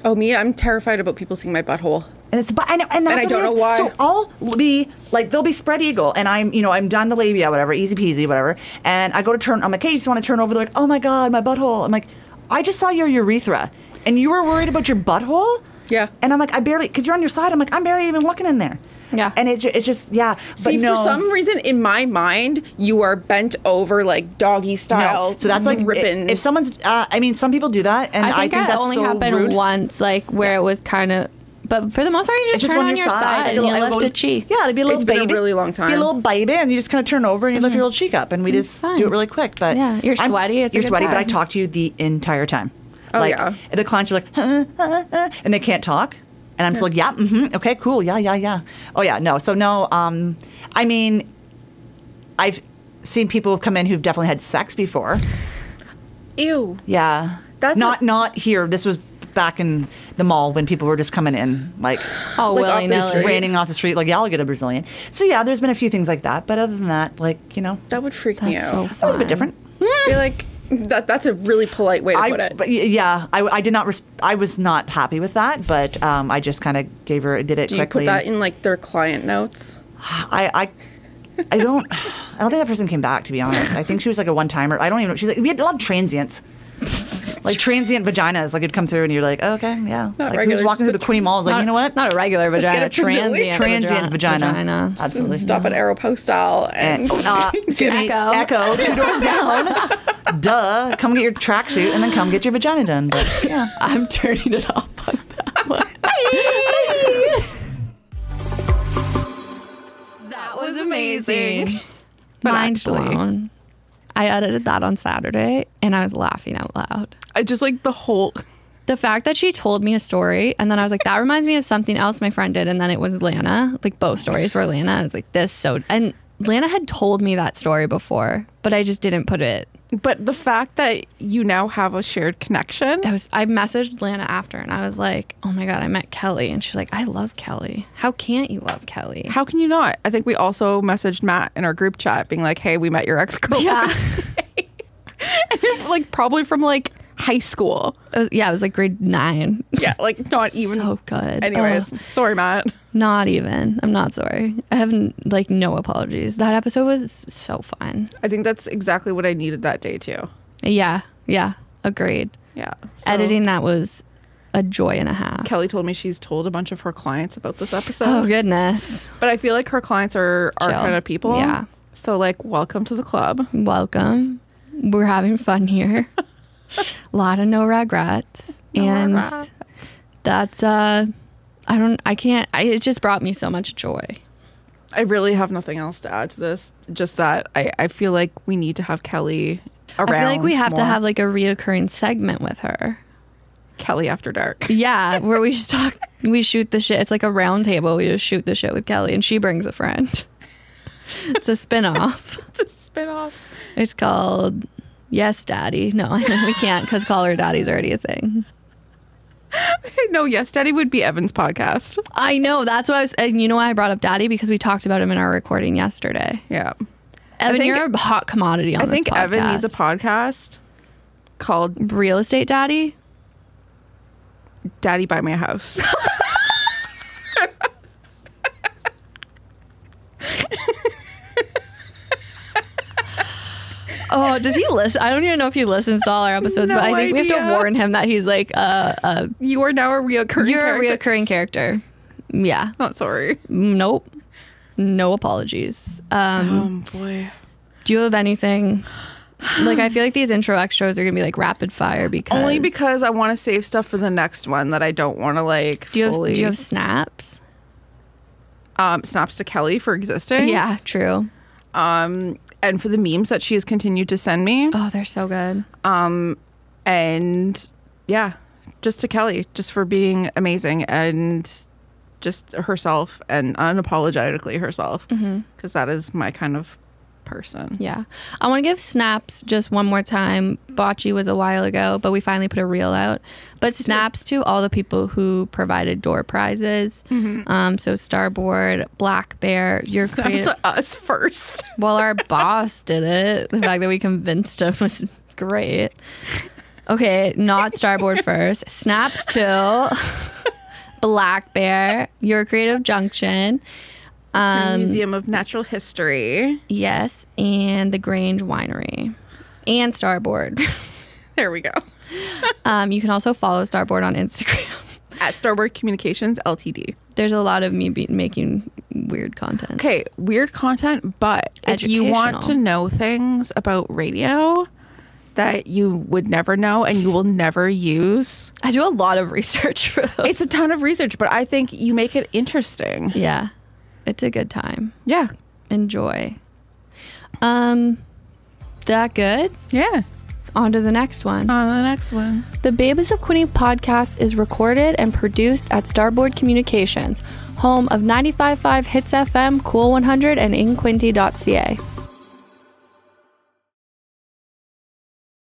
Oh, me? I'm terrified about people seeing my butthole. And I know, and that's I don't know why. So I'll be they'll be spread eagle, and I'm done the labia, whatever, easy peasy, whatever. And I go to turn. I'm like, hey, you just want to turn over? They're like, oh my god, my butthole. I'm like, I just saw your urethra, and you were worried about your butthole. Yeah. And I'm like, because you're on your side. I'm like, I'm barely even looking in there. Yeah. And it's just, yeah. See, for some reason, in my mind, you are bent over doggy style. No. So that's ripping. If someone's, some people do that, and I think that's only so happened rude. once, where it was kind of. But for the most part, you just turn on your side and you lift a cheek. Yeah, it'd be a little baby. It's been a really long time. Be a little baby, and you just kind of turn over and you lift your little cheek up, and we just do it really quick. But yeah, you're sweaty. You're sweaty, but I talk to you the entire time. Oh, yeah. The clients are like, and they can't talk. And I'm just like, yeah, okay, cool, yeah. Oh, yeah, no. So, no, I mean, I've seen people come in who've definitely had sex before. Ew. Yeah. That's not here. This was back in the mall when people were just coming in, willy-nilly. raining off the street, yeah, I'll get a Brazilian. So, yeah, there's been a few things like that. But other than that, That would freak me out. So fun. That was a bit different. I feel like that's a really polite way to put it. But yeah, I did not. I was not happy with that, but I just kind of did it quickly. Do you put that in their client notes? I don't think that person came back, to be honest. I think she was a one-timer. I don't even know. We had a lot of transients. Transient vaginas, it'd come through and you're like, oh, okay, yeah. Who's walking through the Quinte Mall you know what? Not a regular vagina, transient vagina. Absolutely. Stop at Aeropostale and excuse me, Echo, 2 doors down. Duh. Come get your tracksuit and then come get your vagina done. But yeah, I'm turning it off on that one. That was amazing. Mind blown. I edited that on Saturday and I was laughing out loud. I just the whole The fact that she told me a story and then I was like, that reminds me of something else my friend did. And then it was Lana. Like both stories were Lana. I was like, and Lana had told me that story before, but I just didn't put it. But the fact that you now have a shared connection. I messaged Lana after and I was like, oh my God, I met Kelly. And she's like, I love Kelly. How can't you love Kelly? How can you not? I think we also messaged Matt in our group chat being like, hey, we met your ex-girlfriend. Yeah. Like probably from like high school. It was like grade 9. Yeah, like not even. So good. Anyways, sorry, Matt. Not even. I'm not sorry. I have like no apologies. That episode was so fun. I think that's exactly what I needed that day too. Yeah. Agreed. Yeah. So Editing that was a joy and a half. Kelly told me she's told a bunch of her clients about this episode. Oh, goodness. But I feel like her clients are our kind of people. Yeah. So like, welcome to the club. Welcome. We're having fun here. A lot of no regrets. That's it just brought me so much joy. I really have nothing else to add to this. Just that I feel like we need to have Kelly around. I feel like we have more. to have like a reoccurring segment with her. Kelly After Dark. Yeah, where we just talk, we shoot the shit. It's like a round table. We just shoot the shit with Kelly and she brings a friend. It's a spin-off. It's called Yes Daddy. No, I know we can't because Call Her Daddy's already a thing. No, Yes Daddy would be Evan's podcast. I know. That's what I was. And you know why I brought up Daddy? Because we talked about him in our recording yesterday. Yeah. Evan, you're a hot commodity on this podcast. I think Evan needs a podcast called Real Estate Daddy? Daddy Buy Me a House. Oh, does he listen? I don't even know if he listens to all our episodes, but I think we have to warn him that he's like you are now a reoccurring You're a reoccurring character. Yeah. Not sorry. Nope. No apologies. Oh boy. Do you have anything? Like, I feel like these intro extras are gonna be like rapid fire only because I want to save stuff for the next one that I don't want to like. Do you have snaps? Snaps to Kelly for existing. Yeah, true. And for the memes that she has continued to send me. Oh, they're so good. And yeah, just to Kelly, just for being amazing and just herself and unapologetically herself, because that is my kind of person. Yeah. I want to give snaps just one more time. Bocce was a while ago, but we finally put a reel out. But snaps to all the people who provided door prizes. So Starboard, Black Bear, your snaps to us first. Well, our boss did it. The fact that we convinced him was great. Okay, not Starboard first. Snaps to Black Bear, Your Creative Junction, Museum of Natural History. Yes, and the Grange Winery. And Starboard. There we go. You can also follow Starboard on Instagram. At Starboard Communications Ltd. There's a lot of me making weird content. Okay, weird content, but if you want to know things about radio that you would never know and you will never use. I do a lot of research for those. It's a ton of research, but I think you make it interesting. Yeah. It's a good time. Yeah. Enjoy. That good? Yeah. On to the next one. The Babies of Quinte podcast is recorded and produced at Starboard Communications, home of 95.5 Hits FM, Cool 100, and inquinte.ca.